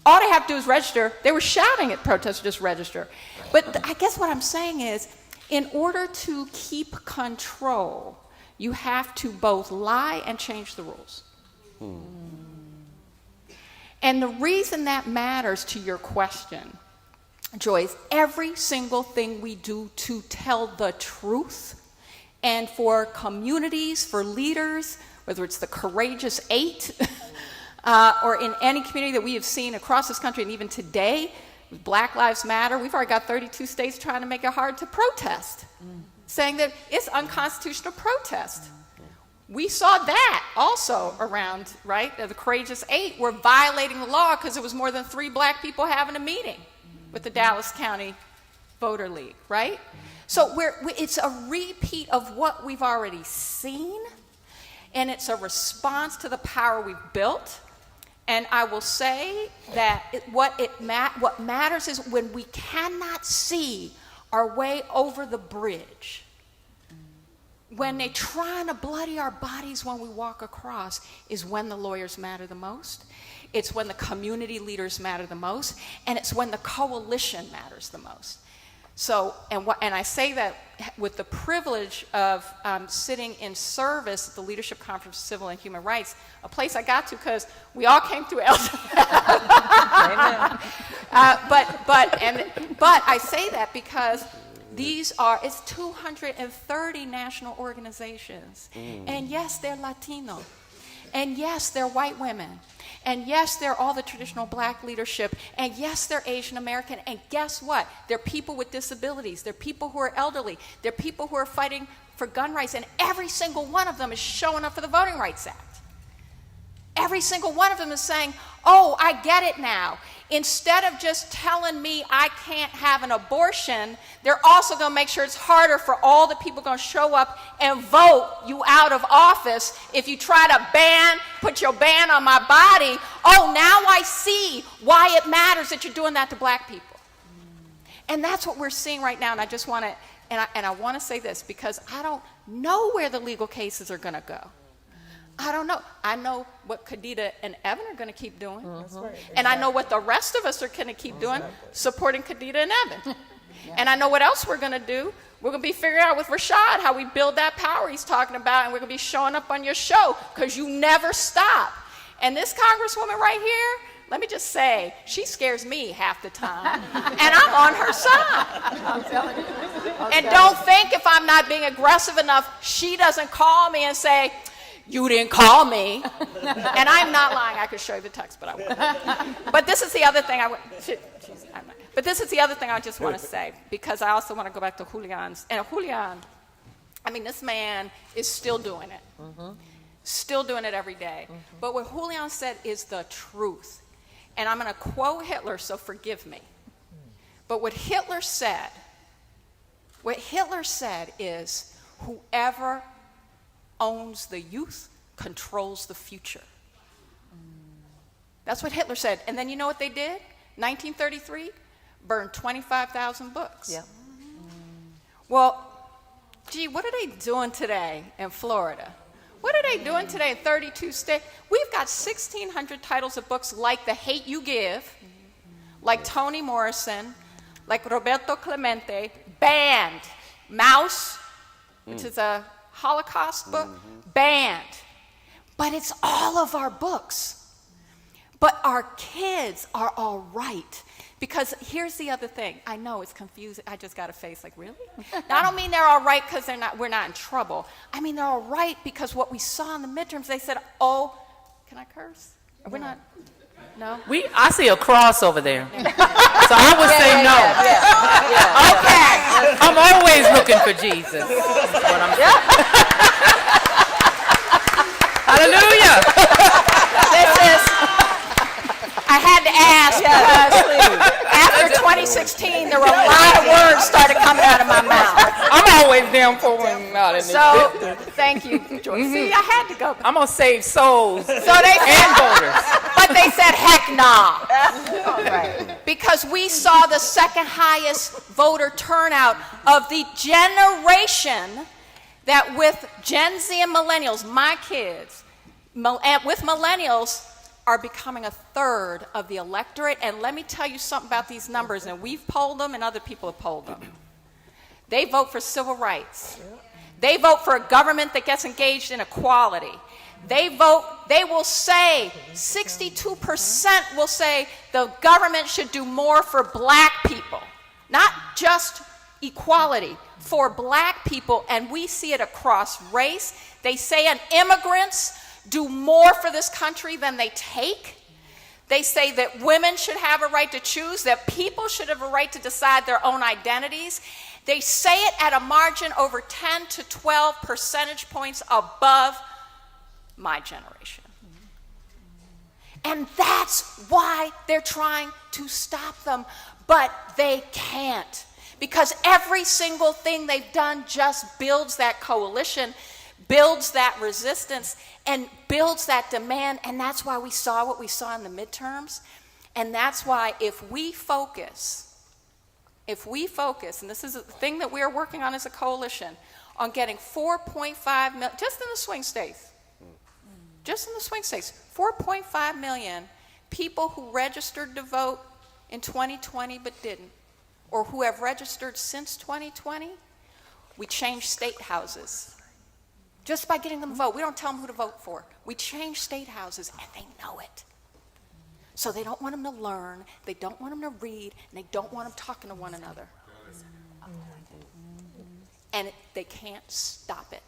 S11: All they have to do is register. They were shouting at protesters, just register. But I guess what I'm saying is, in order to keep control, you have to both lie and change the rules. And the reason that matters to your question, Joy, is every single thing we do to tell the truth, and for communities, for leaders, whether it's the Courageous 8 or in any community that we have seen across this country, and even today, with Black Lives Matter, we've already got 32 states trying to make it hard to protest, saying that it's unconstitutional to protest. We saw that also around, right? The Courageous 8 were violating the law because it was more than 3 black people having a meeting with the Dallas County Voter League, right? So it's a repeat of what we've already seen, and it's a response to the power we've built. And I will say that what matters is when we cannot see our way over the bridge, when they're trying to bloody our bodies when we walk across, is when the lawyers matter the most. It's when the community leaders matter the most, and it's when the coalition matters the most. So, and I say that with the privilege of sitting in service at the Leadership Conference of Civil and Human Rights, a place I got to because we all came through but I say that because it's 230 national organizations. And yes, they're Latino. And yes, they're white women. And yes, they're all the traditional black leadership. And yes, they're Asian American. And guess what? They're people with disabilities. They're people who are elderly. They're people who are fighting for gun rights. And every single one of them is showing up for the Voting Rights Act. Every single one of them is saying, oh, I get it now. Instead of just telling me I can't have an abortion, they're also going to make sure it's harder for all the people going to show up and vote you out of office if you try to put your ban on my body. Oh, now I see why it matters that you're doing that to black people. And that's what we're seeing right now. And I just want to, and I want to say this because I don't know where the legal cases are going to go. I don't know. I know what Khadija and Evan are going to keep doing.
S9: That's right.
S11: And I know what the rest of us are going to keep doing, supporting Khadija and Evan. And I know what else we're going to do. We're going to be figuring out with Rashad how we build that power he's talking about, and we're going to be showing up on your show because you never stop. And this congresswoman right here, let me just say, she scares me half the time, and I'm on her side.
S5: I'm telling you.
S11: And don't think if I'm not being aggressive enough, she doesn't call me and say, you didn't call me. And I'm not lying. I could show you the text, but I won't. But this is the other thing But this is the other thing I just want to say, because I also want to go back to Julian's. And Julian, I mean, this man is still doing it. Still doing it every day. But what Julian said is the truth. And I'm going to quote Hitler, so forgive me. But what Hitler said is, whoever owns the youth controls the future. That's what Hitler said. And then you know what they did? 1933, burned 25,000 books.
S5: Yep.
S11: Well, gee, what are they doing today in Florida? What are they doing today in 32 states? We've got 1,600 titles of books like The Hate You Give, like Toni Morrison, like Roberto Clemente, banned. Mouse, which is a Holocaust book, banned. But it's all of our books. But our kids are all right. Because here's the other thing. I know it's confusing. I just got a face like, really? Now, I don't mean they're all right because we're not in trouble. I mean they're all right because what we saw in the midterms, they said, oh, can I curse? We're not. No?
S12: I see a cross over there. So I would say no. Okay. I'm always looking for Jesus. That's what I'm saying. Hallelujah.
S11: I had to ask because after 2016, there were a lot of words started coming out of my mouth.
S12: I'm always down for one.
S11: So, thank you, George. See, I had to go.
S12: I'm going to save souls
S11: So they
S12: and voters.
S11: But they said, heck nah. Right. Because we saw the second highest voter turnout of the generation that with Gen Z and millennials, my kids, with millennials, are becoming a third of the electorate. And let me tell you something about these numbers, and we've polled them and other people have polled them. They vote for civil rights. They vote for a government that gets engaged in equality. They will say, 62% will say the government should do more for black people. Not just equality, for black people, and we see it across race. They say immigrants do more for this country than they take. They say that women should have a right to choose, that people should have a right to decide their own identities. They say it at a margin over 10 to 12 percentage points above my generation. And that's why they're trying to stop them, but they can't. because every single thing they've done just builds that coalition, builds that resistance, and builds that demand. And that's why we saw what we saw in the midterms. And that's why if we focus, and this is a thing that we are working on as a coalition, on getting 4.5 million, just in the swing states, 4.5 million people who registered to vote in 2020 but didn't, or who have registered since 2020, we change state houses. Just by getting them to vote. We don't tell them who to vote for. We change state houses, and they know it. So they don't want them to learn, they don't want them to read, and they don't want them talking to one another. And they can't stop it.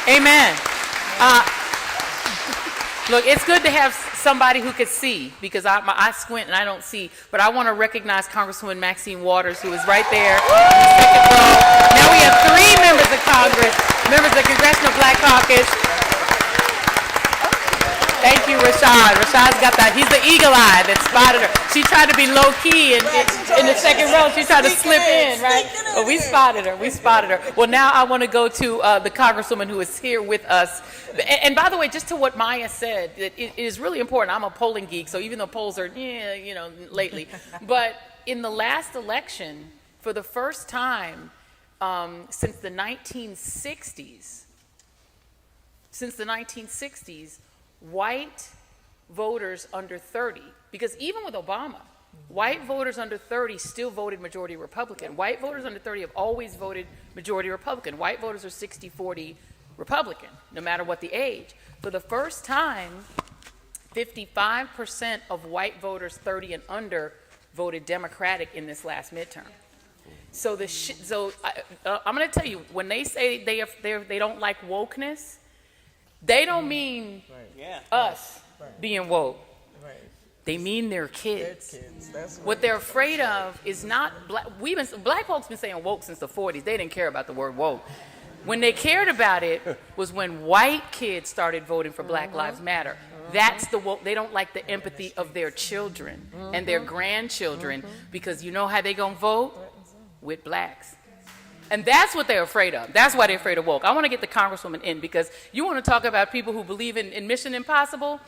S12: Amen. Look, it's good to have somebody who could see, because I squint and I don't see. But I want to recognize Congresswoman Maxine Waters, who is right there in the second row. Now we have 3 members of Congress, members of the Congressional Black Caucus. Thank you, Rashad. Rashad's got that. He's the eagle eye that spotted her. She tried to be low key in the second row. She tried to slip in, right? But we spotted her. Well, now I want to go to the Congresswoman who is here with us. And by the way, just to what Maya said, it is really important. I'm a polling geek, so even though polls are, lately. But in the last election, for the first time since the 1960s, white voters under 30, because even with Obama, white voters under 30 still voted majority Republican. White voters under 30 have always voted majority Republican. White voters are 60-40 Republican, no matter what the age. For the first time, 55% of white voters 30 and under voted Democratic in this last midterm. So I'm going to tell you, when they say they don't like wokeness, they don't mean us being woke. They mean their kids. What they're afraid of is not black folks been saying woke since the 40s. They didn't care about the word woke. When they cared about it was when white kids started voting for Black Lives Matter. That's the woke. They don't like the empathy of their children and their grandchildren, because you know how they gonna vote? With blacks. And that's what they're afraid of. That's why they're afraid of woke. I want to get the Congresswoman in, because you want to talk about people who believe in Mission Impossible.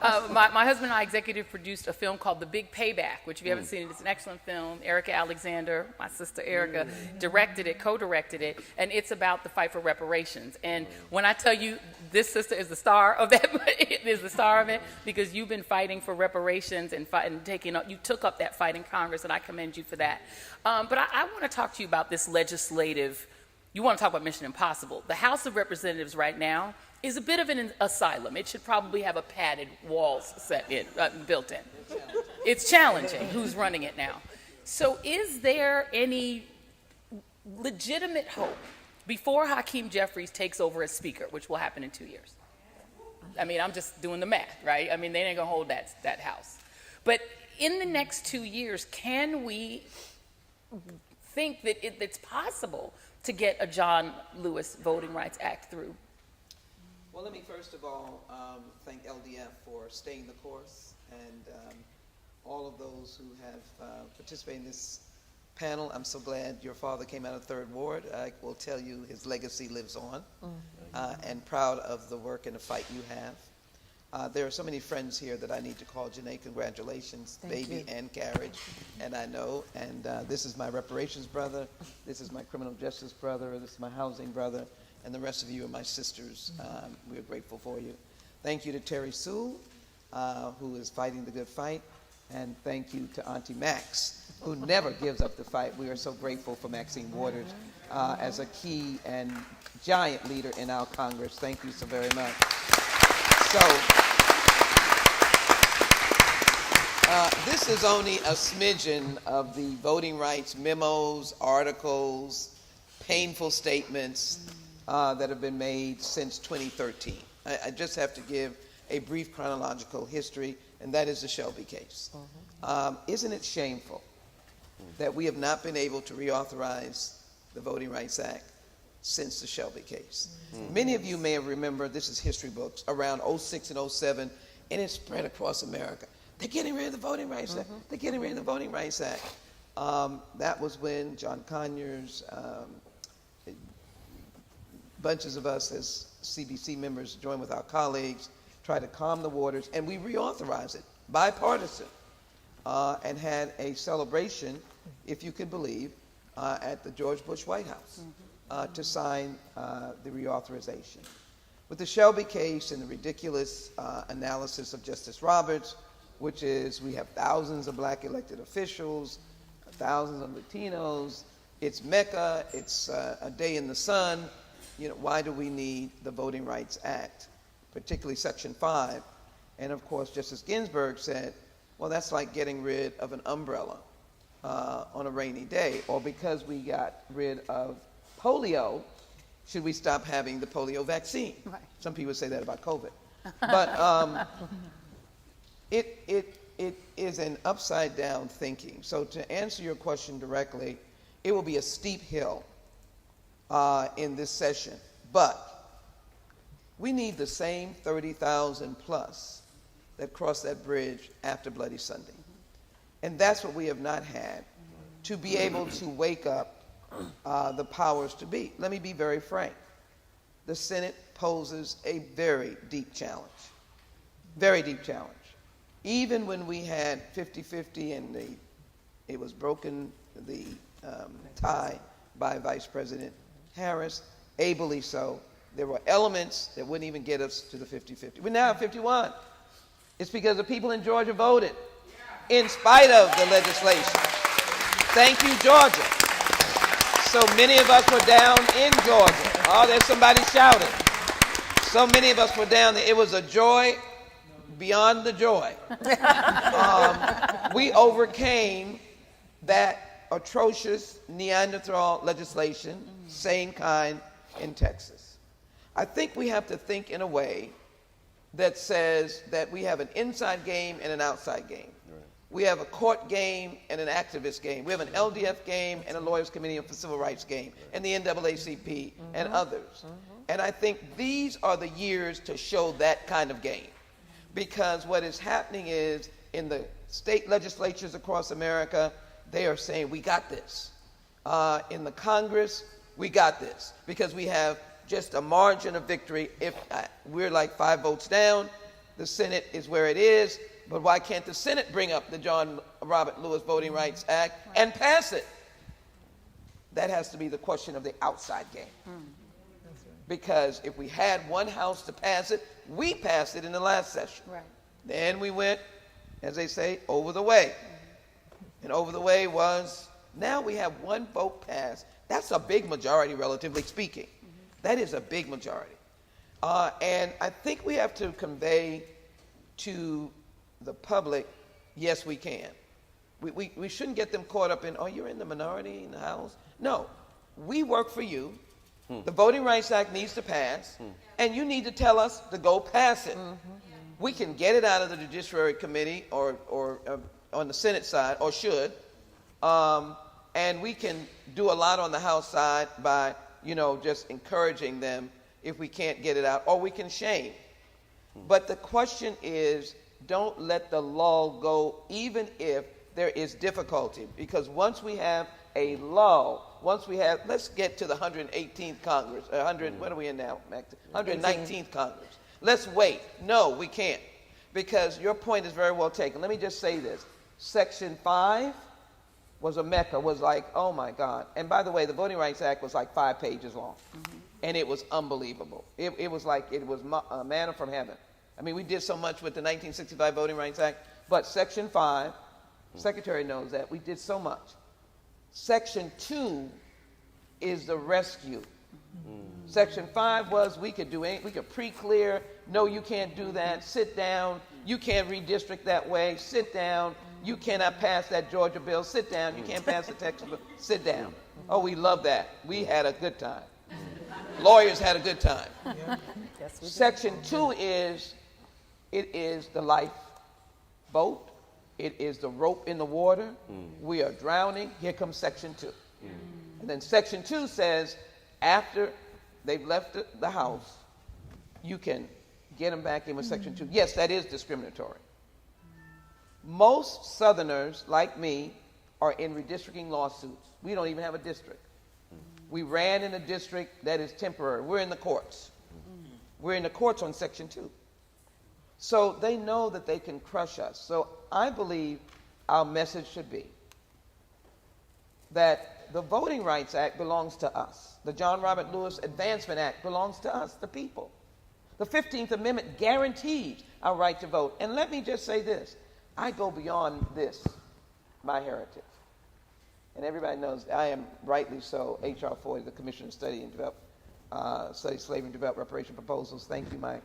S12: My husband and I executive produced a film called The Big Payback, which if you haven't seen it, it's an excellent film. Erica Alexander, my sister Erica, co-directed it, and it's about the fight for reparations. And when I tell you this sister is the star of that, is the star of it, because you've been fighting for reparations and you took up that fight in Congress, and I commend you for that. But I want to talk to you about this legislative. You want to talk about Mission Impossible. The House of Representatives right now is a bit of an asylum. It should probably have a padded walls built in. It's challenging who's running it now. So is there any legitimate hope before Hakeem Jeffries takes over as Speaker, which will happen in 2 years? I mean, I'm just doing the math, right? I mean, they ain't gonna hold that House. But in the next 2 years, can we think that it's possible to get a John Lewis Voting Rights Act through?
S13: Well, let me first of all thank LDF for staying the course, and all of those who have participated in this panel. I'm so glad your father came out of Third Ward. I will tell you his legacy lives on, and proud of the work and the fight you have. There are so many friends here that I need to call. Janae, congratulations, baby and carriage, and I know. And this is my reparations brother. This is my criminal justice brother. This is my housing brother. And the rest of you are my sisters. We are grateful for you. Thank you to Terry Sewell, who is fighting the good fight. And thank you to Auntie Max, who never gives up the fight. We are so grateful for Maxine Waters as a key and giant leader in our Congress. Thank you so very much. So, this is only a smidgen of the voting rights memos, articles, painful statements that have been made since 2013. I just have to give a brief chronological history, and that is the Shelby case. Isn't it shameful that we have not been able to reauthorize the Voting Rights Act since the Shelby case? Many of you may remember, this is history books, around 06 and 07, and it spread across America. they're getting rid of the Voting Rights Act. They're getting rid of the Voting Rights Act. That was when John Conyers, bunches of us as CBC members joined with our colleagues, tried to calm the waters, and we reauthorized it, bipartisan, and had a celebration, if you could believe, at the George Bush White House to sign the reauthorization. With the Shelby case and the ridiculous analysis of Justice Roberts, which is we have thousands of black elected officials, thousands of Latinos, it's Mecca, it's a day in the sun. You know, why do we need the Voting Rights Act, particularly Section 5? And of course, Justice Ginsburg said, well, that's like getting rid of an umbrella on a rainy day, or because we got rid of polio, should we stop having the polio vaccine?
S11: Right.
S13: Some people say that about COVID. But it is an upside down thinking. So to answer your question directly, it will be a steep hill in this session, but we need the same 30,000 plus that crossed that bridge after Bloody Sunday. And that's what we have not had, to be able to wake up the powers to be. Let me be very frank. The Senate poses a very deep challenge, very deep challenge. Even when we had 50-50 and it was broken, the tie by Vice President Harris, ably so, there were elements that wouldn't even get us to the 50-50. We now have 51. It's because the people in Georgia voted in spite of the legislation. Thank you, Georgia. So many of us were down in Georgia. Oh, there's somebody shouting. So many of us were down there. It was a joy beyond the joy. We overcame that atrocious Neanderthal legislation, same kind in Texas. I think we have to think in a way that says that we have an inside game and an outside game. Right. We have a court game and an activist game. We have an LDF game and a Lawyers Committee for Civil Rights game, and the NAACP and others. And I think these are the years to show that kind of game. Because what is happening is in the state legislatures across America, they are saying, we got this. In the Congress, we got this. Because we have just a margin of victory. If we're like 5 votes down, the Senate is where it is. But why can't the Senate bring up the John Robert Lewis Voting Rights Act and pass it? That has to be the question of the outside game. Because if we had one house to pass it, we passed it in the last session. Right. Then we went, as they say, over the way. And over the way was, now we have one vote passed. That's a big majority, relatively speaking. That is a big majority. And I think we have to convey to the public, yes, we can. We shouldn't get them caught up in, oh, you're in the minority in the House. No, we work for you. The Voting Rights Act needs to pass, and you need to tell us to go pass it. We can get it out of the Judiciary Committee or on the Senate side, or should, and we can do a lot on the House side by, just encouraging them if we can't get it out, or we can shame. But the question is, don't let the lull go, even if there is difficulty, because once we have a lull, let's get to the 118th Congress, what are we in now, Mac? 119th Congress. Let's wait. No, we can't, because your point is very well taken. Let me just say this. Section 5 was a mecca, was like, oh my God. And by the way, the Voting Rights Act was like 5 pages long, and it was unbelievable. It was like it was manna from heaven. I mean, we did so much with the 1965 Voting Rights Act, but Section 5, Secretary knows that, we did so much. Section 2 is the rescue. Section 5 was we could pre-clear, no, you can't do that, sit down, you can't redistrict that way, sit down, you cannot pass that Georgia bill, sit down, you can't pass the Texas bill, sit down. Oh, we love that. We had a good time. Lawyers had a good time.
S5: Yes, we did.
S13: Section 2 is the lifeboat. It is the rope in the water. We are drowning. Here comes Section 2. And then Section 2 says, after they've left the house, you can get them back in with Section 2. Yes, that is discriminatory. Most Southerners, like me, are in redistricting lawsuits. We don't even have a district. We ran in a district that is temporary. We're in the courts. We're in the courts on Section 2. So they know that they can crush us. So I believe our message should be that the Voting Rights Act belongs to us. The John Robert Lewis Advancement Act belongs to us, the people. The 15th Amendment guarantees our right to vote. And let me just say this. I go beyond this, my heritage. And everybody knows I am rightly so H.R. 40, the Commission to Study and Develop, Study Slavery and Develop Reparation Proposals. Thank you, my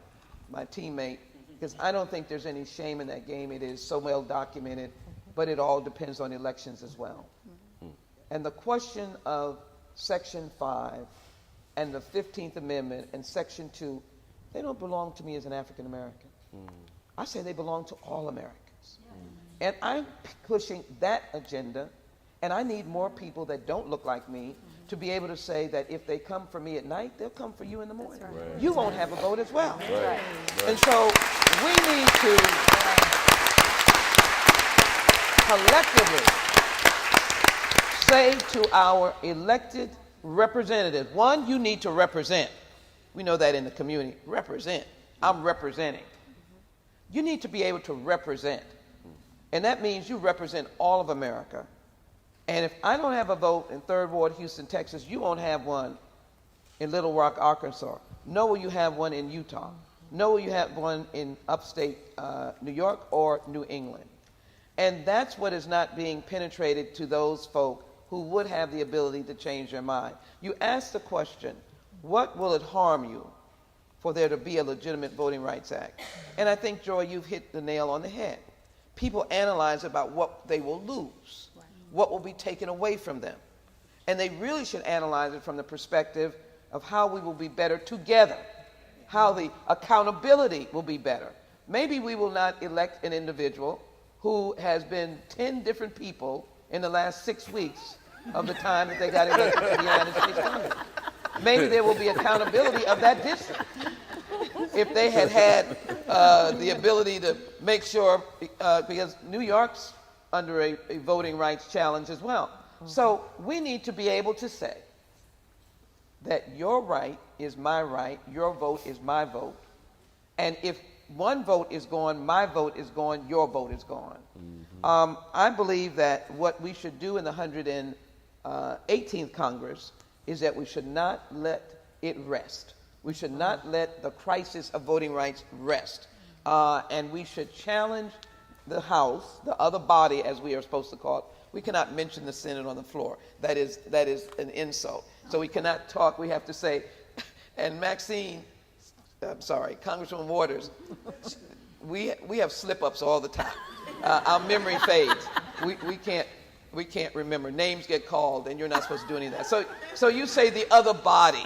S13: teammate, because I don't think there's any shame in that game. It is so well documented, but it all depends on elections as well. And the question of Section 5 and the 15th Amendment and Section 2, they don't belong to me as an African American. I say they belong to all Americans. And I'm pushing that agenda, and I need more people that don't look like me to be able to say that if they come for me at night, they'll come for you in the morning. Right. You won't have a vote as well.
S10: Right.
S13: And so we need to collectively say to our elected representatives, one, you need to represent. We know that in the community. Represent. I'm representing. You need to be able to represent. And that means you represent all of America. And if I don't have a vote in 3rd Ward, Houston, Texas, you won't have one in Little Rock, Arkansas. Nor will you have one in Utah. Nor will you have one in upstate New York or New England. And that's what is not being penetrated to those folk who would have the ability to change their mind. You ask the question, what will it harm you for there to be a legitimate Voting Rights Act? And I think, Joy, you've hit the nail on the head. People analyze about what they will lose, what will be taken away from them. And they really should analyze it from the perspective of how we will be better together, how the accountability will be better. Maybe we will not elect an individual who has been 10 different people in the last 6 weeks of the time that they got elected to the United States Congress. Maybe there will be accountability of that district. If they had the ability to make sure, because New York's under a voting rights challenge as well. So we need to be able to say that your right is my right, your vote is my vote, and if one vote is gone, my vote is gone, your vote is gone. I believe that what we should do in the 118th Congress is that we should not let it rest. We should not let the crisis of voting rights rest. And we should challenge the House, the other body as we are supposed to call it. We cannot mention the Senate on the floor. That is an insult. So we cannot talk, we have to say, and Maxine, I'm sorry, Congresswoman Waters, we have slip-ups all the time. Our memory fades. We can't remember. Names get called, and you're not supposed to do any of that. So you say the other body.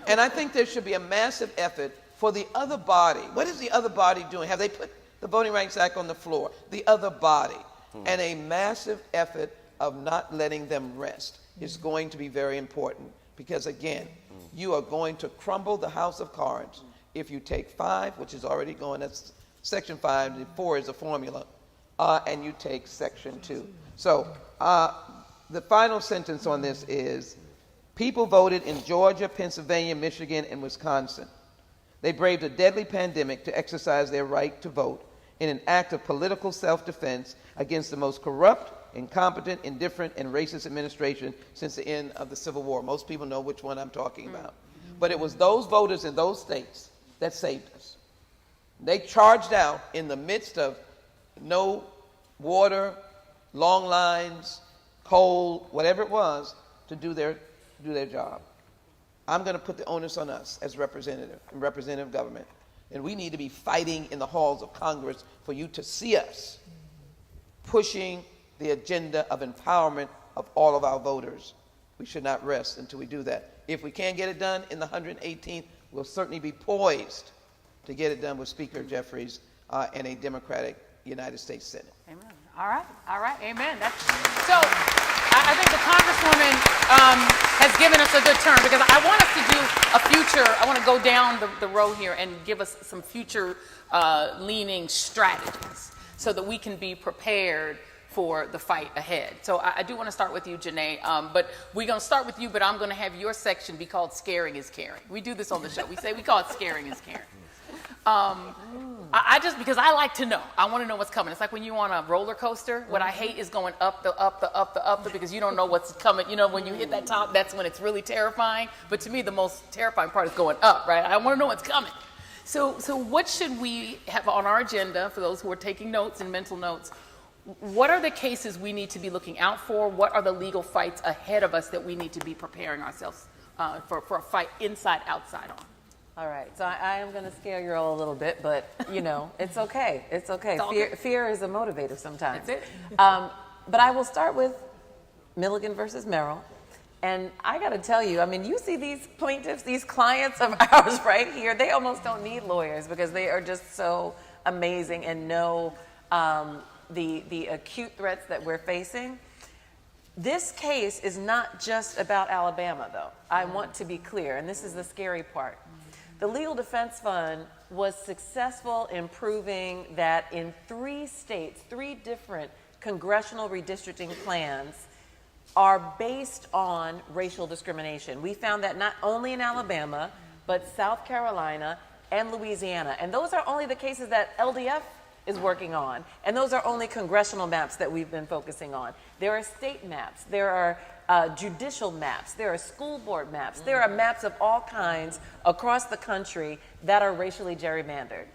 S13: And I think there should be a massive effort for the other body. What is the other body doing? Have they put the Voting Rights Act on the floor? The other body. And a massive effort of not letting them rest is going to be very important. Because, again, you are going to crumble the house of cards if you take 5, which is already going, that's Section 5, and 4 is a formula, and you take Section 2. So the final sentence on this is, people voted in Georgia, Pennsylvania, Michigan, and Wisconsin. They braved a deadly pandemic to exercise their right to vote in an act of political self-defense against the most corrupt, incompetent, indifferent, and racist administration since the end of the Civil War. Most people know which one I'm talking about. But it was those voters in those states that saved us. They charged out in the midst of no water, long lines, cold, whatever it was, to do their job. I'm going to put the onus on us as representative government. And we need to be fighting in the halls of Congress for you to see us pushing the agenda of empowerment of all of our voters. We should not rest until we do that. If we can't get it done in the 118th, we'll certainly be poised to get it done with Speaker Jeffries and a Democratic United States Senate.
S12: Amen. All right. Amen. So I think the Congresswoman has given us a good turn, because I want us to do a future, I want to go down the road here and give us some future leaning strategies. so that we can be prepared for the fight ahead. So I do want to start with you, Janae, but we're going to start with you, but I'm going to have your section be called Scaring is Caring. We do this on the show. We call it Scaring is Caring. I just, because I like to know. I want to know what's coming. It's like when you're on a roller coaster. What I hate is going up, because you don't know what's coming. You know, when you hit that top, that's when it's really terrifying. But to me, the most terrifying part is going up, right? I want to know what's coming. So what should we have on our agenda for those who are taking notes and mental notes? What are the cases we need to be looking out for? What are the legal fights ahead of us that we need to be preparing ourselves for a fight inside, outside on?
S5: All right, so I am going to scare you all a little bit, but you know, it's okay. It's okay. Fear is a motivator sometimes.
S12: That's it.
S5: But I will start with Milligan versus Merrill. And I got to tell you, I mean, you see these plaintiffs, these clients of ours right here, they almost don't need lawyers because they are just so amazing and know the acute threats that we're facing. This case is not just about Alabama, though. I want to be clear, and this is the scary part. The Legal Defense Fund was successful in proving that in 3 states, 3 different congressional redistricting plans are based on racial discrimination. We found that not only in Alabama, but South Carolina and Louisiana. And those are only the cases that LDF is working on. And those are only congressional maps that we've been focusing on. There are state maps, there are judicial maps, there are school board maps, there are maps of all kinds across the country that are racially gerrymandered.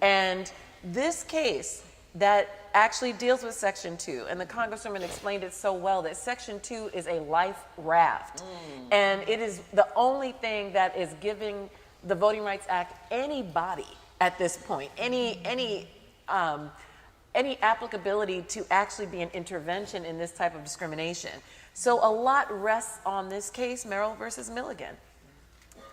S5: And this case that actually deals with Section 2, and the Congresswoman explained it so well, that Section 2 is a life raft. And it is the only thing that is giving the Voting Rights Act any body at this point, any applicability to actually be an intervention in this type of discrimination. So a lot rests on this case, Merrill versus Milligan.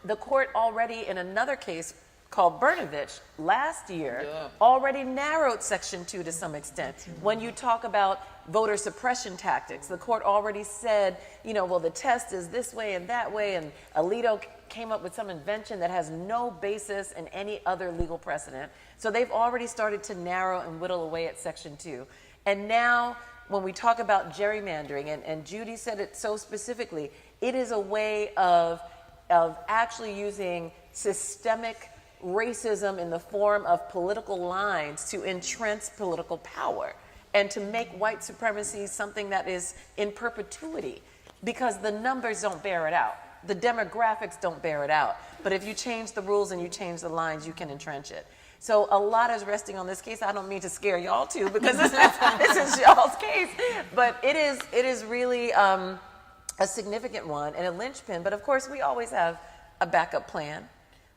S5: The court already, in another case called Brnovich last year, already narrowed Section 2 to some extent. When you talk about voter suppression tactics, the court already said, you know, well, the test is this way and that way, and Alito came up with some invention that has no basis in any other legal precedent. So they've already started to narrow and whittle away at Section 2. And now, when we talk about gerrymandering, and Judy said it so specifically, it is a way of actually using systemic racism in the form of political lines to entrench political power and to make white supremacy something that is in perpetuity, because the numbers don't bear it out. The demographics don't bear it out. But if you change the rules and you change the lines, you can entrench it. So a lot is resting on this case. I don't mean to scare y'all too, because this is y'all's case. But it is really a significant one and a linchpin. But of course, we always have a backup plan.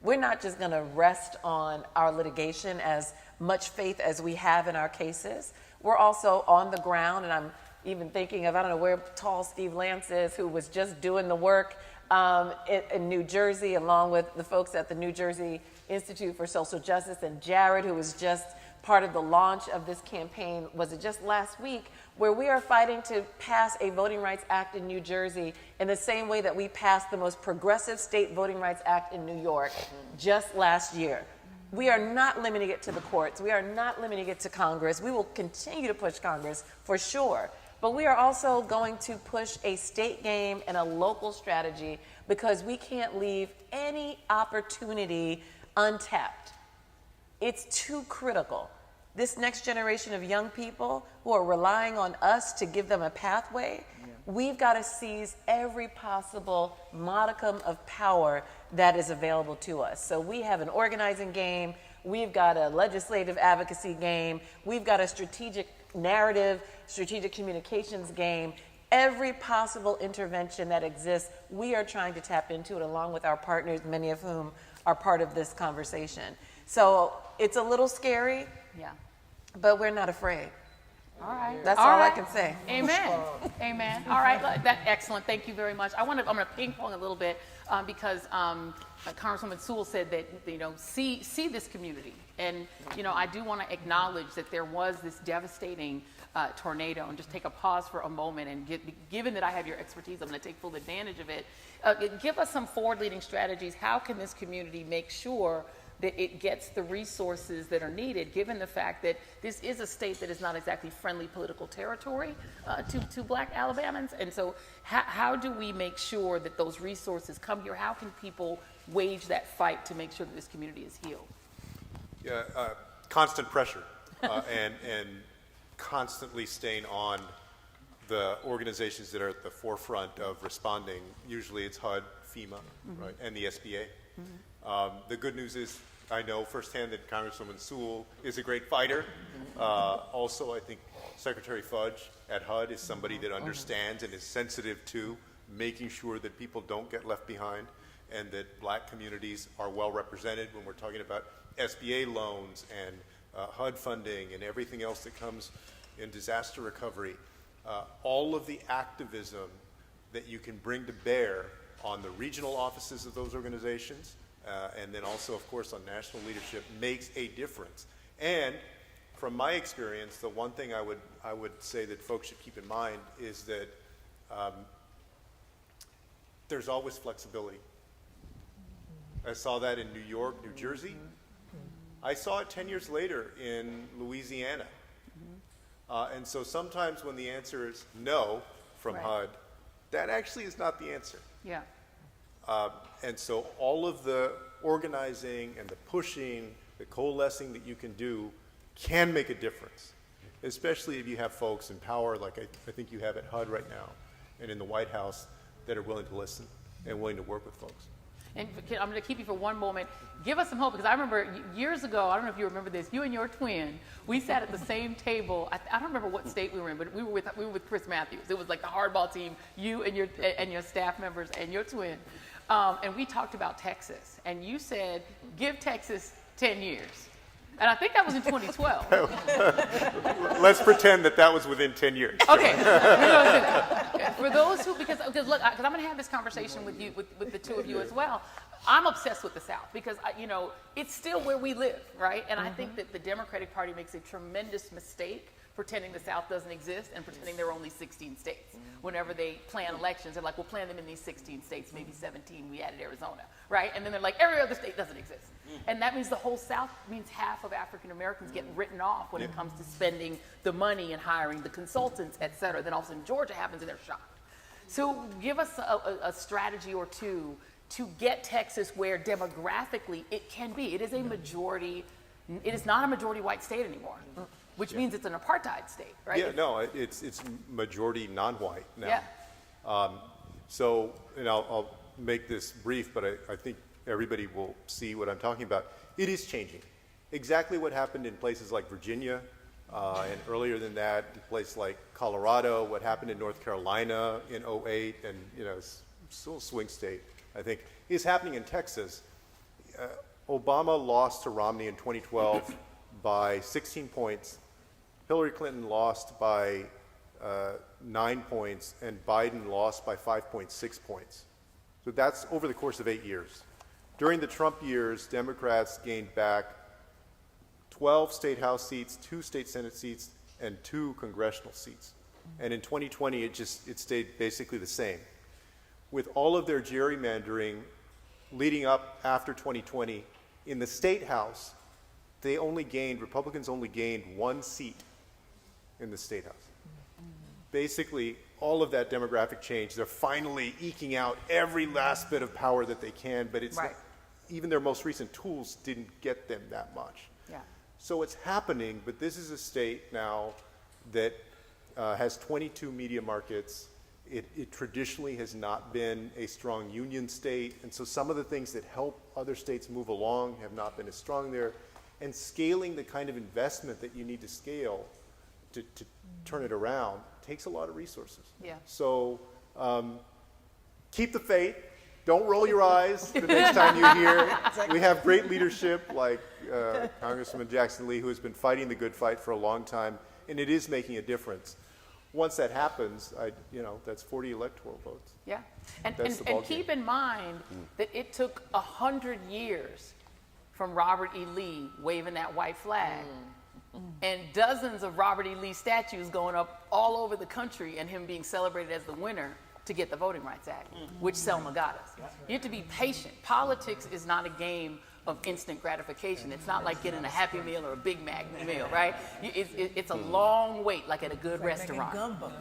S5: We're not just going to rest on our litigation, as much faith as we have in our cases. We're also on the ground, and I'm even thinking of, I don't know where tall Steve Lance is, who was just doing the work in New Jersey, along with the folks at the New Jersey Institute for Social Justice, and Jared, who was just part of the launch of this campaign, was it just last week, where we are fighting to pass a Voting Rights Act in New Jersey in the same way that we passed the most progressive state Voting Rights Act in New York just last year. We are not limiting it to the courts. We are not limiting it to Congress. We will continue to push Congress for sure. But we are also going to push a state game and a local strategy, because we can't leave any opportunity untapped. It's too critical. This next generation of young people who are relying on us to give them a pathway, we've got to seize every possible modicum of power that is available to us. So we have an organizing game, we've got a legislative advocacy game, we've got a strategic narrative, strategic communications game. Every possible intervention that exists, we are trying to tap into it, along with our partners, many of whom are part of this conversation. So it's a little scary, but we're not afraid.
S12: All right.
S5: That's all I can say.
S12: Amen. Amen. All right. That's excellent. Thank you very much. I'm going to ping pong a little bit because Congresswoman Sewell said that, you know, see this community. And, you know, I do want to acknowledge that there was this devastating tornado, and just take a pause for a moment, and given that I have your expertise, I'm going to take full advantage of it. Give us some forward-leading strategies. How can this community make sure that it gets the resources that are needed, given the fact that this is a state that is not exactly friendly political territory to Black Alabamans. And so how do we make sure that those resources come here? How can people wage that fight to make sure that this community is healed?
S8: Yeah, constant pressure and constantly staying on the organizations that are at the forefront of responding. Usually it's HUD, FEMA, right, and the SBA. The good news is I know firsthand that Congresswoman Sewell is a great fighter. Also, I think Secretary Fudge at HUD is somebody that understands and is sensitive to making sure that people don't get left behind and that Black communities are well represented when we're talking about SBA loans and HUD funding and everything else that comes in disaster recovery. All of the activism that you can bring to bear on the regional offices of those organizations, and then also, of course, on national leadership makes a difference. And from my experience, the one thing I would say that folks should keep in mind is that there's always flexibility. I saw that in New York, New Jersey. I saw it 10 years later in Louisiana. And so sometimes when the answer is no from HUD, that actually is not the answer.
S12: Yeah.
S8: And so all of the organizing and the pushing, the coalescing that you can do can make a difference, especially if you have folks in power like I think you have at HUD right now and in the White House that are willing to listen and willing to work with folks.
S12: And I'm going to keep you for one moment. Give us some hope, because I remember years ago, I don't know if you remember this, you and your twin, we sat at the same table. I don't remember what state we were in, but we were with Chris Matthews. It was like the hardball team, you and your staff members and your twin. And we talked about Texas. And you said, give Texas 10 years. And I think that was in 2012.
S8: Let's pretend that was within 10 years.
S12: Okay. For those who, because look, because I'm going to have this conversation with you, with the two of you as well. I'm obsessed with the South because, it's still where we live, right? And I think that the Democratic Party makes a tremendous mistake pretending the South doesn't exist and pretending there are only 16 states. Whenever they plan elections, they're like, we'll plan them in these 16 states, maybe 17, we added Arizona, right? And then they're like, every other state doesn't exist. And that means the whole South means half of African Americans get written off when it comes to spending the money and hiring the consultants, et cetera. Then all of a sudden Georgia happens and they're shocked. So give us a strategy or two to get Texas where demographically it can be. It is not a majority white state anymore. Which means it's an apartheid state, right?
S8: Yeah, no, it's majority non-white now.
S12: Yeah.
S8: So, and I'll make this brief, but I think everybody will see what I'm talking about. It is changing. Exactly what happened in places like Virginia, and earlier than that, in places like Colorado, what happened in North Carolina in 2008, and it's still a swing state, I think, is happening in Texas. Obama lost to Romney in 2012 by 16 points. Hillary Clinton lost by 9 points, and Biden lost by 5.6 points. So that's over the course of 8 years. During the Trump years, Democrats gained back 12 state House seats, 2 state Senate seats, and 2 congressional seats. And in 2020, it stayed basically the same. With all of their gerrymandering leading up after 2020, in the state House, Republicans only gained 1 seat in the state House. Basically, all of that demographic change, they're finally eking out every last bit of power that they can, but it's even their most recent tools didn't get them that much.
S12: Yeah.
S8: So it's happening, but this is a state now that has 22 media markets. It traditionally has not been a strong union state, and so some of the things that help other states move along have not been as strong there. And scaling the kind of investment that you need to scale to turn it around takes a lot of resources.
S12: Yeah.
S8: So keep the faith. Don't roll your eyes the next time you hear. We have great leadership like Congresswoman Jackson Lee, who has been fighting the good fight for a long time, and it is making a difference. Once that happens, that's 40 electoral votes.
S12: Yeah. And keep in mind that it took 100 years from Robert E. Lee waving that white flag and dozens of Robert E. Lee statues going up all over the country and him being celebrated as the winner to get the Voting Rights Act, which Selma got us. You have to be patient. Politics is not a game
S6: of instant gratification. It's not like getting a Happy Meal or a Big Mac meal, right? It's a long wait, like at a good restaurant.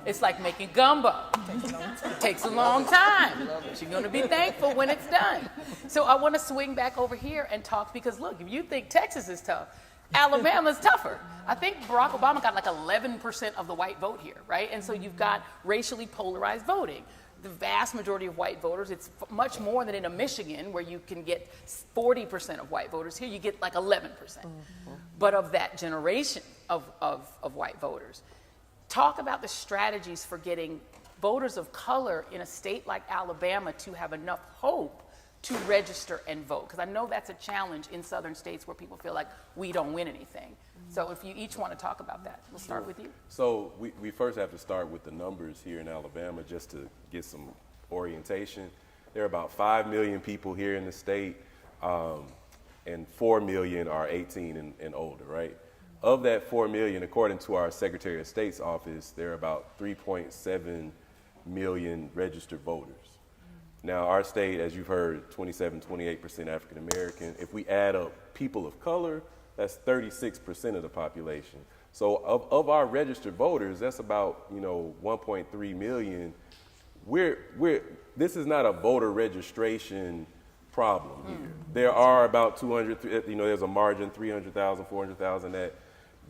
S6: It's like making gumbo. Takes a long time. But you're going to be thankful when it's done. So I want to swing back over here and talk, because look, if you think Texas is tough, Alabama's tougher. I think Barack Obama got like 11% of the white vote here, right? And so you've got racially polarized voting. The vast majority of white voters, it's much more than in a Michigan where you can get 40% of white voters. Here you get like 11%. But of that generation of white voters, talk about the strategies for getting voters of color in a state like Alabama to have enough hope to register and vote, because I know that's a challenge in southern states where people feel like we don't win anything. So if you each want to talk about that, we'll start with you.
S10: So we first have to start with the numbers here in Alabama just to get some orientation. There are about 5 million people here in the state, and 4 million are 18 and older, right? Of that 4 million, according to our Secretary of State's office, there are about 3.7 million registered voters. Now, our state, as you've heard, 28% African American. If we add up people of color, that's 36% of the population. So of our registered voters, that's about 1.3 million. This is not a voter registration problem here. There are about 200. There's a margin, 300,000, 400,000 that,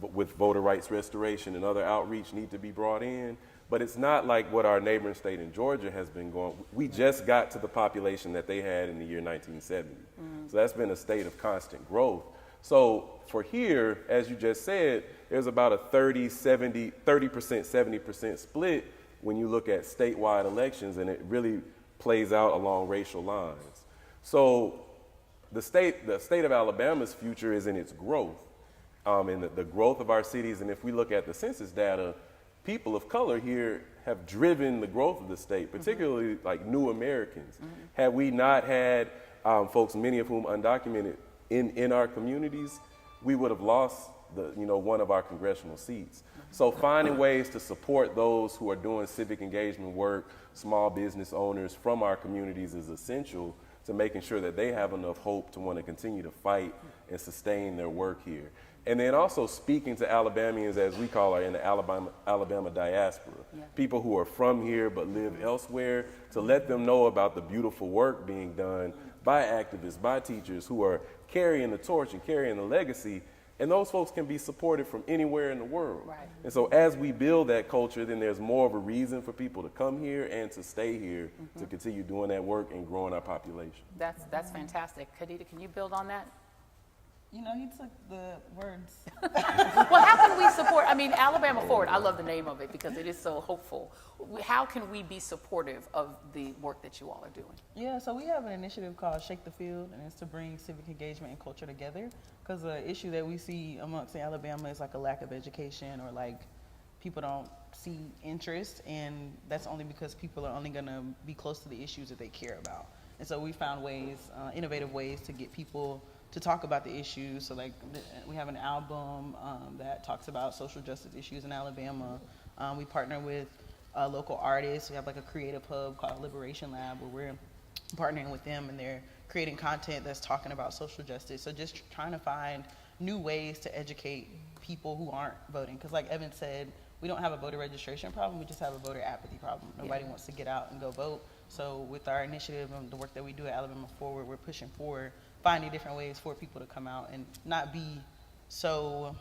S10: with voter rights restoration and other outreach, need to be brought in. But it's not like what our neighboring state in Georgia has been going. We just got to the population that they had in the year 1970. So that's been a state of constant growth. So for here, as you just said, there's about a 30%, 70% split when you look at statewide elections, and it really plays out along racial lines. So the state of Alabama's future is in its growth, and the growth of our cities. And if we look at the census data, people of color here have driven the growth of the state, particularly like new Americans. Had we not had folks, many of whom undocumented, in our communities, we would have lost one of our congressional seats. So finding ways to support those who are doing civic engagement work, small business owners from our communities, is essential to making sure that they have enough hope to want to continue to fight and sustain their work here. And then also speaking to Alabamians, as we call our in the Alabama diaspora, people who are from here but live elsewhere, to let them know about the beautiful work being done by activists, by teachers who are carrying the torch and carrying the legacy. And those folks can be supported from anywhere in the world. Right. And so as we build that culture, then there's more of a reason for people to come here and to stay here to continue doing that work and growing our population.
S6: That's fantastic. Khadija, can you build on that?
S9: He took the words.
S6: Well, how can we support, Alabama Forward, I love the name of it because it is so hopeful. How can we be supportive of the work that you all are doing?
S9: Yeah, so we have an initiative called Shake the Field, and it's to bring civic engagement and culture together, because the issue that we see amongst Alabama is like a lack of education, or like people don't see interest, and that's only because people are only going to be close to the issues that they care about. And so we found ways, innovative ways to get people to talk about the issues. So like we have an album that talks about social justice issues in Alabama. We partner with local artists. We have like a creative hub called Liberation Lab, where we're partnering with them, and they're creating content that's talking about social justice. So just trying to find new ways to educate people who aren't voting. Because like Evan said, we don't have a voter registration problem, we just have a voter apathy problem. Nobody wants to get out and go vote. So with our initiative and the work that we do at Alabama Forward, we're pushing forward, finding different ways for people to come out and not be so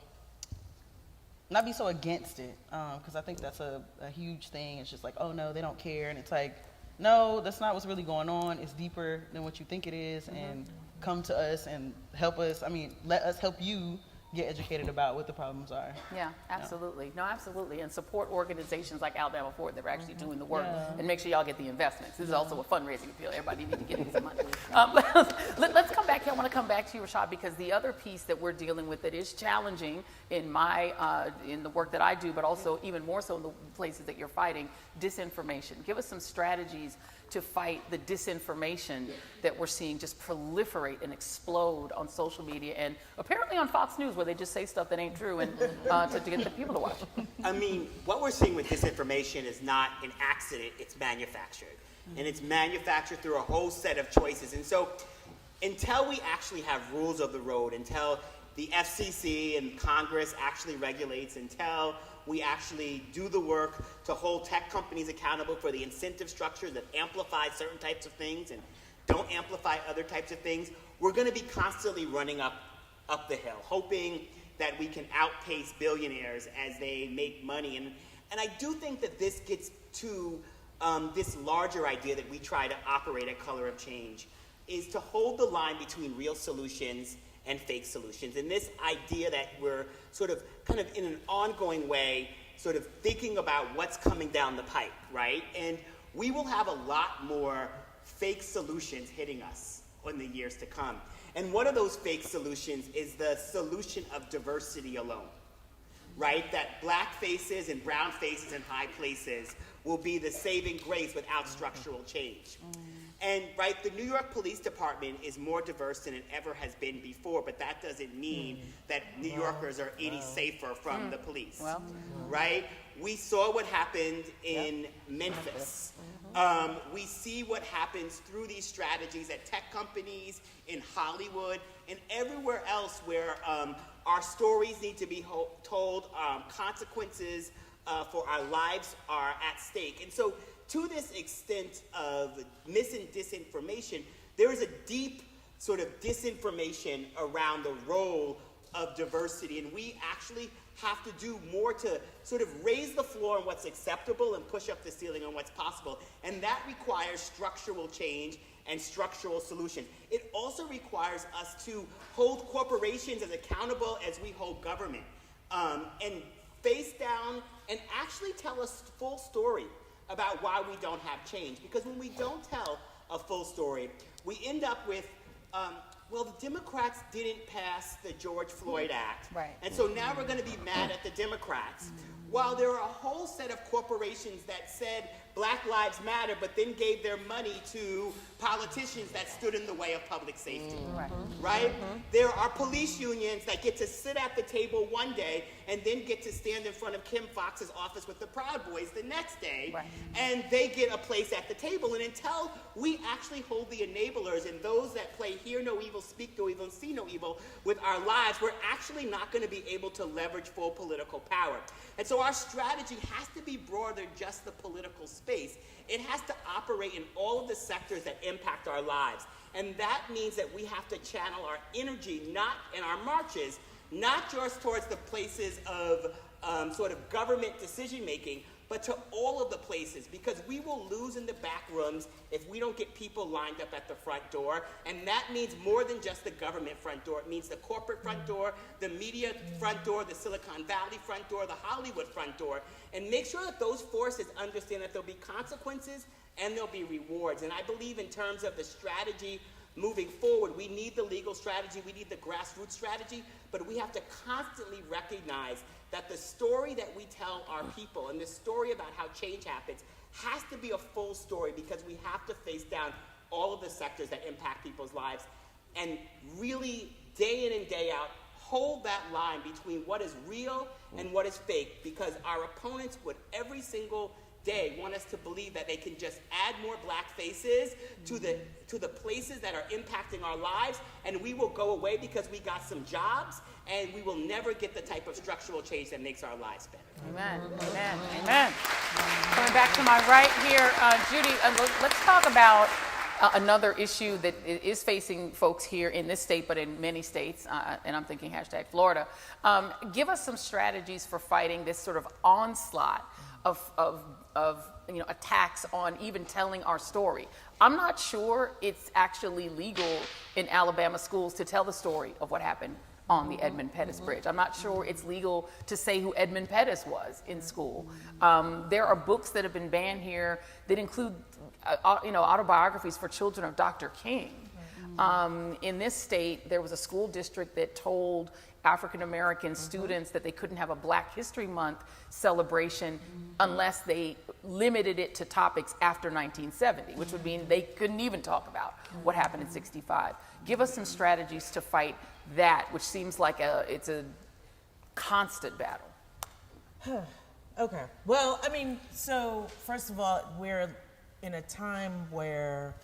S9: against it, because I think that's a huge thing. It's just like, oh no, they don't care, and it's like, no, that's not what's really going on. It's deeper than what you think it is, and come to us and help us. Let us help you get educated about what the problems are.
S6: Yeah, absolutely. No, absolutely. And support organizations like Alabama Forward that are actually doing the work, and make sure y'all get the investments. This is also a fundraising appeal. Everybody needs to get some money. Let's come back here. I want to come back to you, Rashad, because the other piece that we're dealing with that is challenging in the work that I do, but also even more so in the places that you're fighting, disinformation. Give us some strategies to fight the disinformation that we're seeing just proliferate and explode on social media, and apparently on Fox News, where they just say stuff that ain't true, and to get the people to watch.
S7: What we're seeing with disinformation is not an accident, it's manufactured. And it's manufactured through a whole set of choices. And so until we actually have rules of the road, until the FCC and Congress actually regulates, until we actually do the work to hold tech companies accountable for the incentive structures that amplify certain types of things and don't amplify other types of things, we're going to be constantly running up the hill, hoping that we can outpace billionaires as they make money. And I do think that this gets to this larger idea that we try to operate at Color of Change, is to hold the line between real solutions and fake solutions. And this idea that we're sort of kind of in an ongoing way sort of thinking about what's coming down the pipe, right? And we will have a lot more fake solutions hitting us in the years to come. And one of those fake solutions is the solution of diversity alone, right? That black faces and brown faces in high places will be the saving grace without structural change. And right, the New York Police Department is more diverse than it ever has been before, but that doesn't mean that New Yorkers are any safer from the police, right? We saw what happened in Memphis. We see what happens through these strategies at tech companies, in Hollywood, and everywhere else where our stories need to be told, consequences for our lives are at stake. And so to this extent of mis and disinformation, there is a deep sort of disinformation around the role of diversity, and we actually have to do more to sort of raise the floor on what's acceptable and push up the ceiling on what's possible. And that requires structural change and structural solutions. It also requires us to hold corporations as accountable as we hold government, and face down and actually tell a full story about why we don't have change. Because when we don't tell a full story, we end up with, well, the Democrats didn't pass the George Floyd Act.
S5: Right.
S7: And so now we're going to be mad at the Democrats. While there are a whole set of corporations that said Black Lives Matter, but then gave their money to politicians that stood in the way of public safety. Right? There are police unions that get to sit at the table one day and then get to stand in front of Kim Fox's office with the Proud Boys the next day, and they get a place at the table. And until we actually hold the enablers and those that play hear no evil, speak no evil, and see no evil with our lives, we're actually not going to be able to leverage full political power. And so our strategy has to be broader than just the political space. It has to operate in all of the sectors that impact our lives. And that means that we have to channel our energy, not in our marches, not just towards the places of sort of government decision making, but to all of the places, because we will lose in the back rooms if we don't get people lined up at the front door. And that means more than just the government front door. It means the corporate front door, the media front door, the Silicon Valley front door, the Hollywood front door. And make sure that those forces understand that there'll be consequences and there'll be rewards. And I believe in terms of the strategy moving forward, we need the legal strategy, we need the grassroots strategy, but we have to constantly recognize that the story that we tell our people and the story about how change happens has to be a full story, because we have to face down all of the sectors that impact people's lives and really, day in and day out, hold that line between what is real and what is fake, because our opponents would every single day want us to believe that they can just add more black faces to the places that are impacting our lives, and we will go away because we got some jobs, and we will never get the type of structural change that makes our lives better.
S12: Amen, amen, amen. Coming back to my right here, Judy, let's talk about another issue that is facing folks here in this state, but in many states, and I'm thinking hashtag Florida. Give us some strategies for fighting this sort of onslaught of attacks on even telling our story. I'm not sure it's actually legal in Alabama schools to tell the story of what happened on the Edmund Pettus Bridge. I'm not sure it's legal to say who Edmund Pettus was in school. There are books that have been banned here that include autobiographies for children of Dr. King. In this state, there was a school district that told African American students that they couldn't have a Black History Month celebration unless they limited it to topics after 1970, which would mean they couldn't even talk about what happened in '65. Give us some strategies to fight that, which seems like it's a constant battle.
S14: Okay. Well, I mean, so first of all, we're in a time where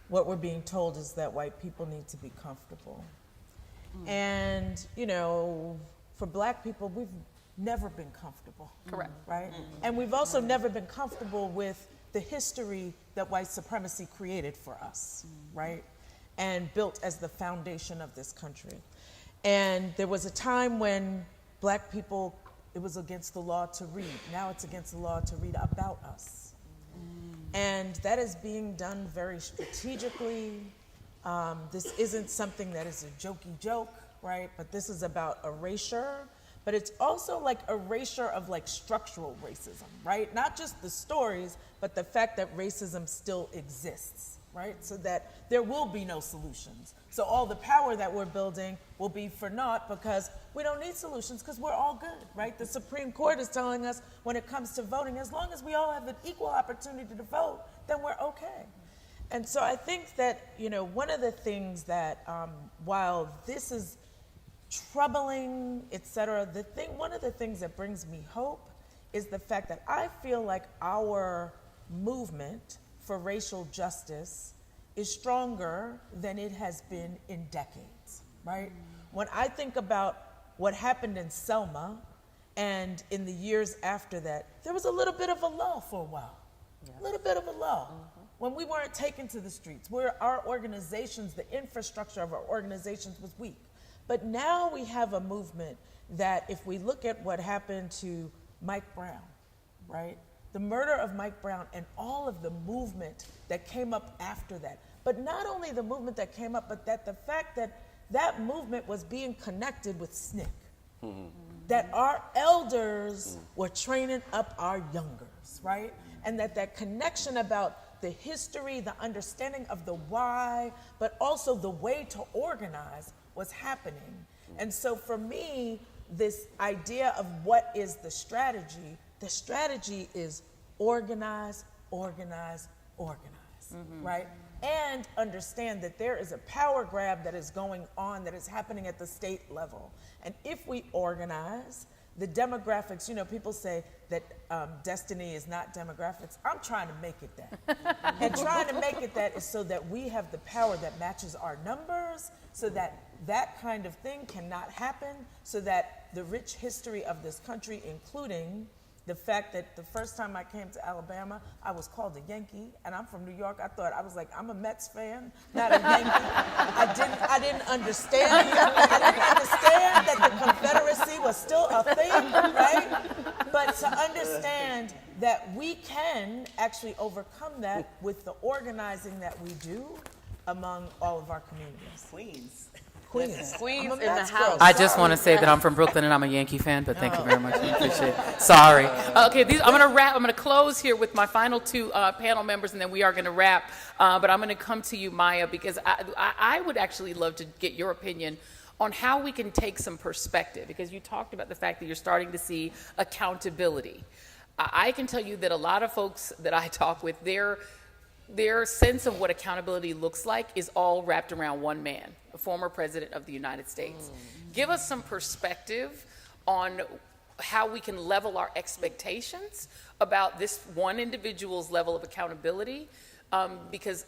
S14: what we're being told is that white people need to be comfortable. And, you know, for black people, we've never been comfortable.
S12: Correct.
S14: Right? And we've also never been comfortable with the history that white supremacy created for us, right? And built as the foundation of this country. And there was a time when black people, it was against the law to read. Now it's against the law to read about us. And that is being done very strategically. This isn't something that is a jokey joke, right? But this is about erasure. But it's also like erasure of like structural racism, right? Not just the stories, but the fact that racism still exists, right? So that there will be no solutions. So all the power that we're building will be for naught because we don't need solutions because we're all good, right? The Supreme Court is telling us when it comes to voting, as long as we all have an equal opportunity to vote, then we're okay. And so I think that, you know, one of the things that, while this is troubling, et cetera, one of the things that brings me hope is the fact that I feel like our movement for racial justice is stronger than it has been in decades, right? When I think about what happened in Selma and in the years after that, there was a little bit of a lull for a while, a little bit of a lull. When we weren't taken to the streets, where our organizations, the infrastructure of our organizations was weak. But now we have a movement that if we look at what happened to Mike Brown, right? The murder of Mike Brown and all of the movement that came up after that. But not only the movement that came up, but that the fact that that movement was being connected with SNCC. That our elders were training up our youngers, right? And that connection about the history, the understanding of the why, but also the way to organize was happening. And so for me, this idea of what is the strategy is organize, organize, organize, right? And understand that there is a power grab that is going on, that is happening at the state level. And if we organize, the demographics, you know, people say that destiny is not demographics. I'm trying to make it that. And trying to make it that is so that we have the power that matches our numbers, so that that kind of thing cannot happen, so that the rich history of this country, including the fact that the first time I came to Alabama, I was called a Yankee, and I'm from New York. I was like, I'm a Mets fan, not a Yankee. I didn't understand. I didn't understand that the Confederacy was still a thing, right? But to understand that we can actually overcome that with the organizing that we do among all of our communities. Queens
S5: Queens
S14: I'm a
S5: in the
S14: Mets
S5: house.
S14: girl.
S2: I just
S14: Sorry.
S2: want to say that I'm from Brooklyn and I'm a Yankee fan, but thank you very much. I appreciate it. Sorry. Okay, I'm going to wrap. I'm going to close here with my final two panel members, and then we are going to wrap. But I'm going to come to you, Maya, because I would actually love to get your opinion on how we can take some perspective, because you talked about the fact that you're starting to see accountability. I can tell you that a lot of folks that I talk with, their sense of what accountability looks like is all wrapped around one man, the former president of the United States. Give us some perspective on how we can level our expectations about this one individual's level of accountability, because,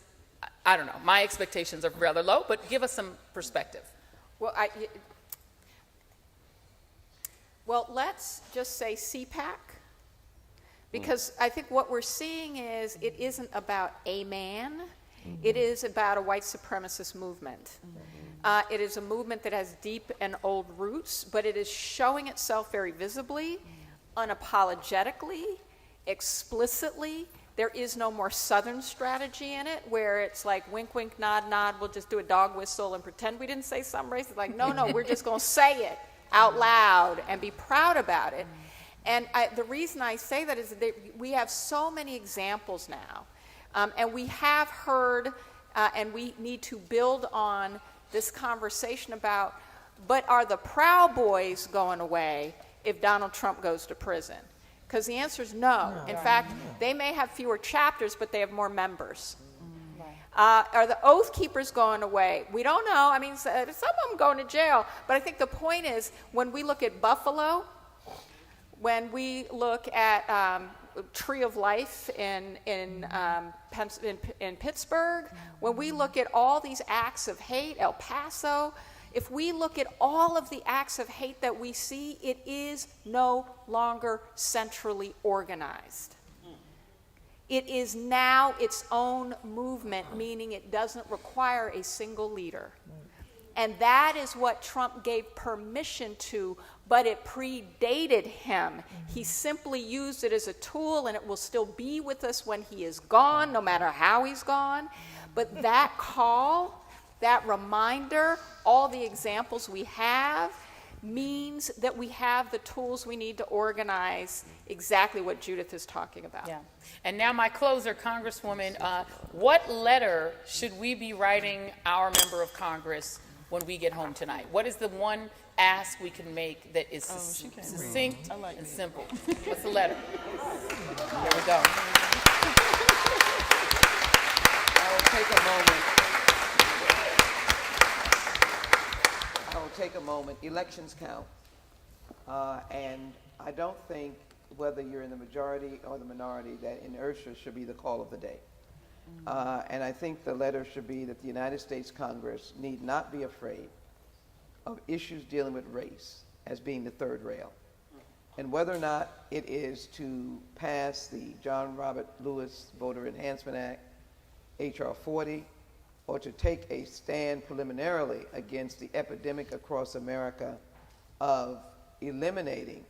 S2: I don't know, my expectations are rather low, but give us some perspective.
S11: Well, let's just say CPAC. Because I think what we're seeing is it isn't about a man, it is about a white supremacist movement. It is a movement that has deep and old roots, but it is showing itself very visibly, unapologetically, explicitly. There is no more Southern strategy in it, where it's like wink, wink, nod, nod, we'll just do a dog whistle and pretend we didn't say some race. It's like, no, we're just going to say it out loud and be proud about it. And the reason I say that is that we have so many examples now, and we have heard, and we need to build on this conversation about, but are the Proud Boys going away if Donald Trump goes to prison? Because the answer is no. In fact, they may have fewer chapters, but they have more members. Are the Oath Keepers going away? We don't know. I mean, some of them going to jail. But I think the point is, when we look at Buffalo, when we look at Tree of Life in Pittsburgh, when we look at all these acts of hate, El Paso, if we look at all of the acts of hate that we see, it is no longer centrally organized. It is now its own movement, meaning it doesn't require a single leader. And that is what Trump gave permission to, but it predated him. He simply used it as a tool, and it will still be with us when he is gone, no matter how he's gone. But that call, that reminder, all the examples we have, means that we have the tools we need to organize exactly what Judith is talking about.
S12: Yeah. And now my closer, Congresswoman, what letter should we be writing our member of Congress when we get home tonight? What is the one ask we can make that is succinct and simple? What's the letter? Here we go.
S13: I will take a moment. Elections count. And I don't think whether you're in the majority or the minority that inertia should be the call of the day. And I think the letter should be that the United States Congress need not be afraid of issues dealing with race as being the third rail. And whether or not it is to pass the John Robert Lewis Voter Enhancement Act, H.R. 40, or to take a stand preliminarily against the epidemic across America of eliminating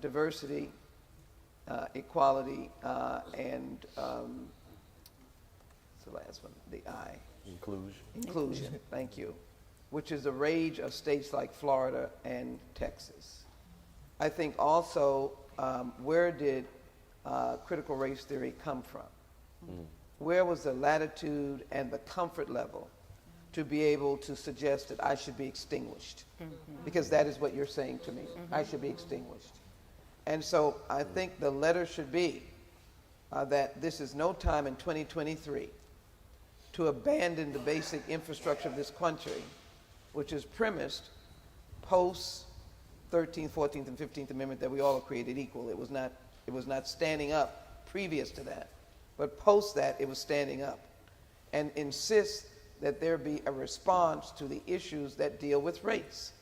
S13: diversity, equality, and the last one, the I. Inclusion, thank you, which is the rage of states like Florida and Texas. I think also, where did critical race theory come from? Where was the latitude and the comfort level to be able to suggest that I should be extinguished? Because that is what you're saying to me. I should be extinguished. And so I think the letter should be that this is no time in 2023 to abandon the basic infrastructure of this country, which is premised post 13th, 14th, and 15th Amendment that we all are created equal. It was not standing up previous to that, but post that it was standing up, and insist that there be a response to the issues that deal with race.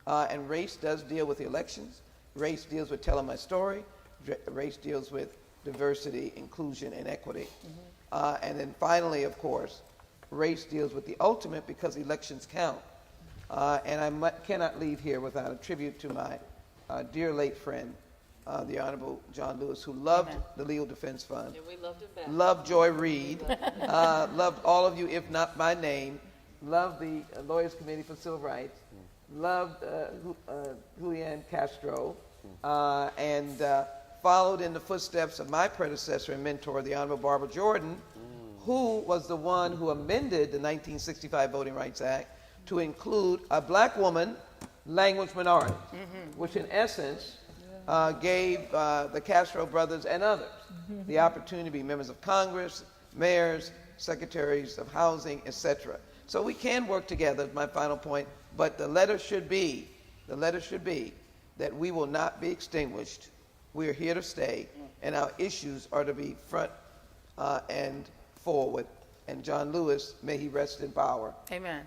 S13: And race does deal with elections. Race deals with telling my story. Race deals with diversity, inclusion, and equity. And then finally, of course, race deals with the ultimate because elections count. And I cannot leave here without a tribute to my dear late friend, the Honorable John Lewis, who loved the Legal Defense Fund,
S5: And we loved him back.
S13: loved Joy Reid, loved all of you, if not by name, loved the Lawyers Committee for Civil Rights, loved Julian Castro, and followed in the footsteps of my predecessor and mentor, the Honorable Barbara Jordan, who was the one who amended the 1965 Voting Rights Act to include a black woman, language minority, which in essence gave the Castro brothers and others the opportunity to be members of Congress, mayors, secretaries of housing, etc. So we can work together, my final point, but the letter should be that we will not be extinguished. We are here to stay, and our issues are to be front and forward. And John Lewis, may he rest in power.
S12: Amen.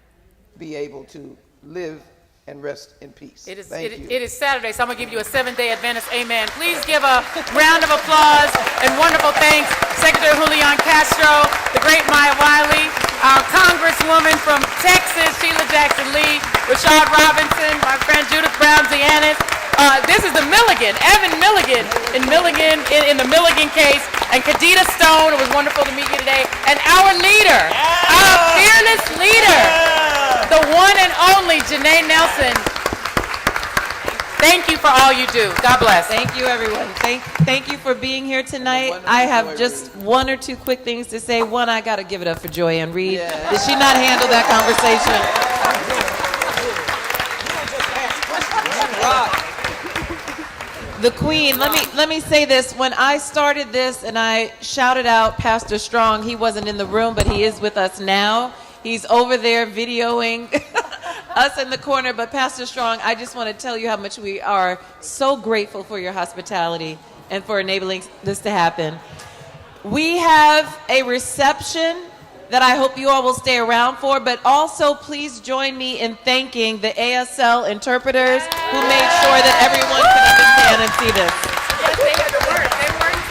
S13: Be able to live and rest in peace.
S12: It is,
S13: Thank you.
S12: it is Saturday, so I'm going to give you a 7-day Adventist amen. Please give a round of applause and wonderful thanks, Secretary Julian Castro, the great Maya Wiley, our Congresswoman from Texas, Sheila Jackson Lee, Rashad Robinson, my friend Judith Brown Zianis. This is the Milligan, Evan Milligan, in the Milligan case, and Kadita Stone. It was wonderful to meet you today. And our leader, our fearless leader, the one and only Janae Nelson. Thank you for all you do. God bless.
S2: Thank you, everyone. Thank you for being here tonight. I have just one or two quick things to say. One, I got to give it up for Joyanne Reed.
S13: Yeah.
S2: Did she not handle that conversation? The Queen, let me say this. When I started this and I shouted out Pastor Strong, he wasn't in the room, but he is with us now. He's over there videoing us in the corner. But Pastor Strong, I just want to tell you how much we are so grateful for your hospitality and for enabling this to happen. We have a reception that I hope you all will stay around for, but also please join me in thanking the ASL interpreters who made sure that everyone could understand and see this.
S12: Yes, they had to work. They worked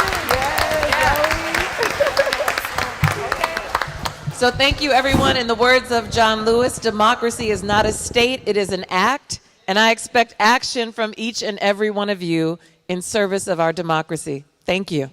S12: too.
S2: So thank you, everyone. In the words of John Lewis, democracy is not a state, it is an act, and I expect action from each and every one of you in service of our democracy. Thank you.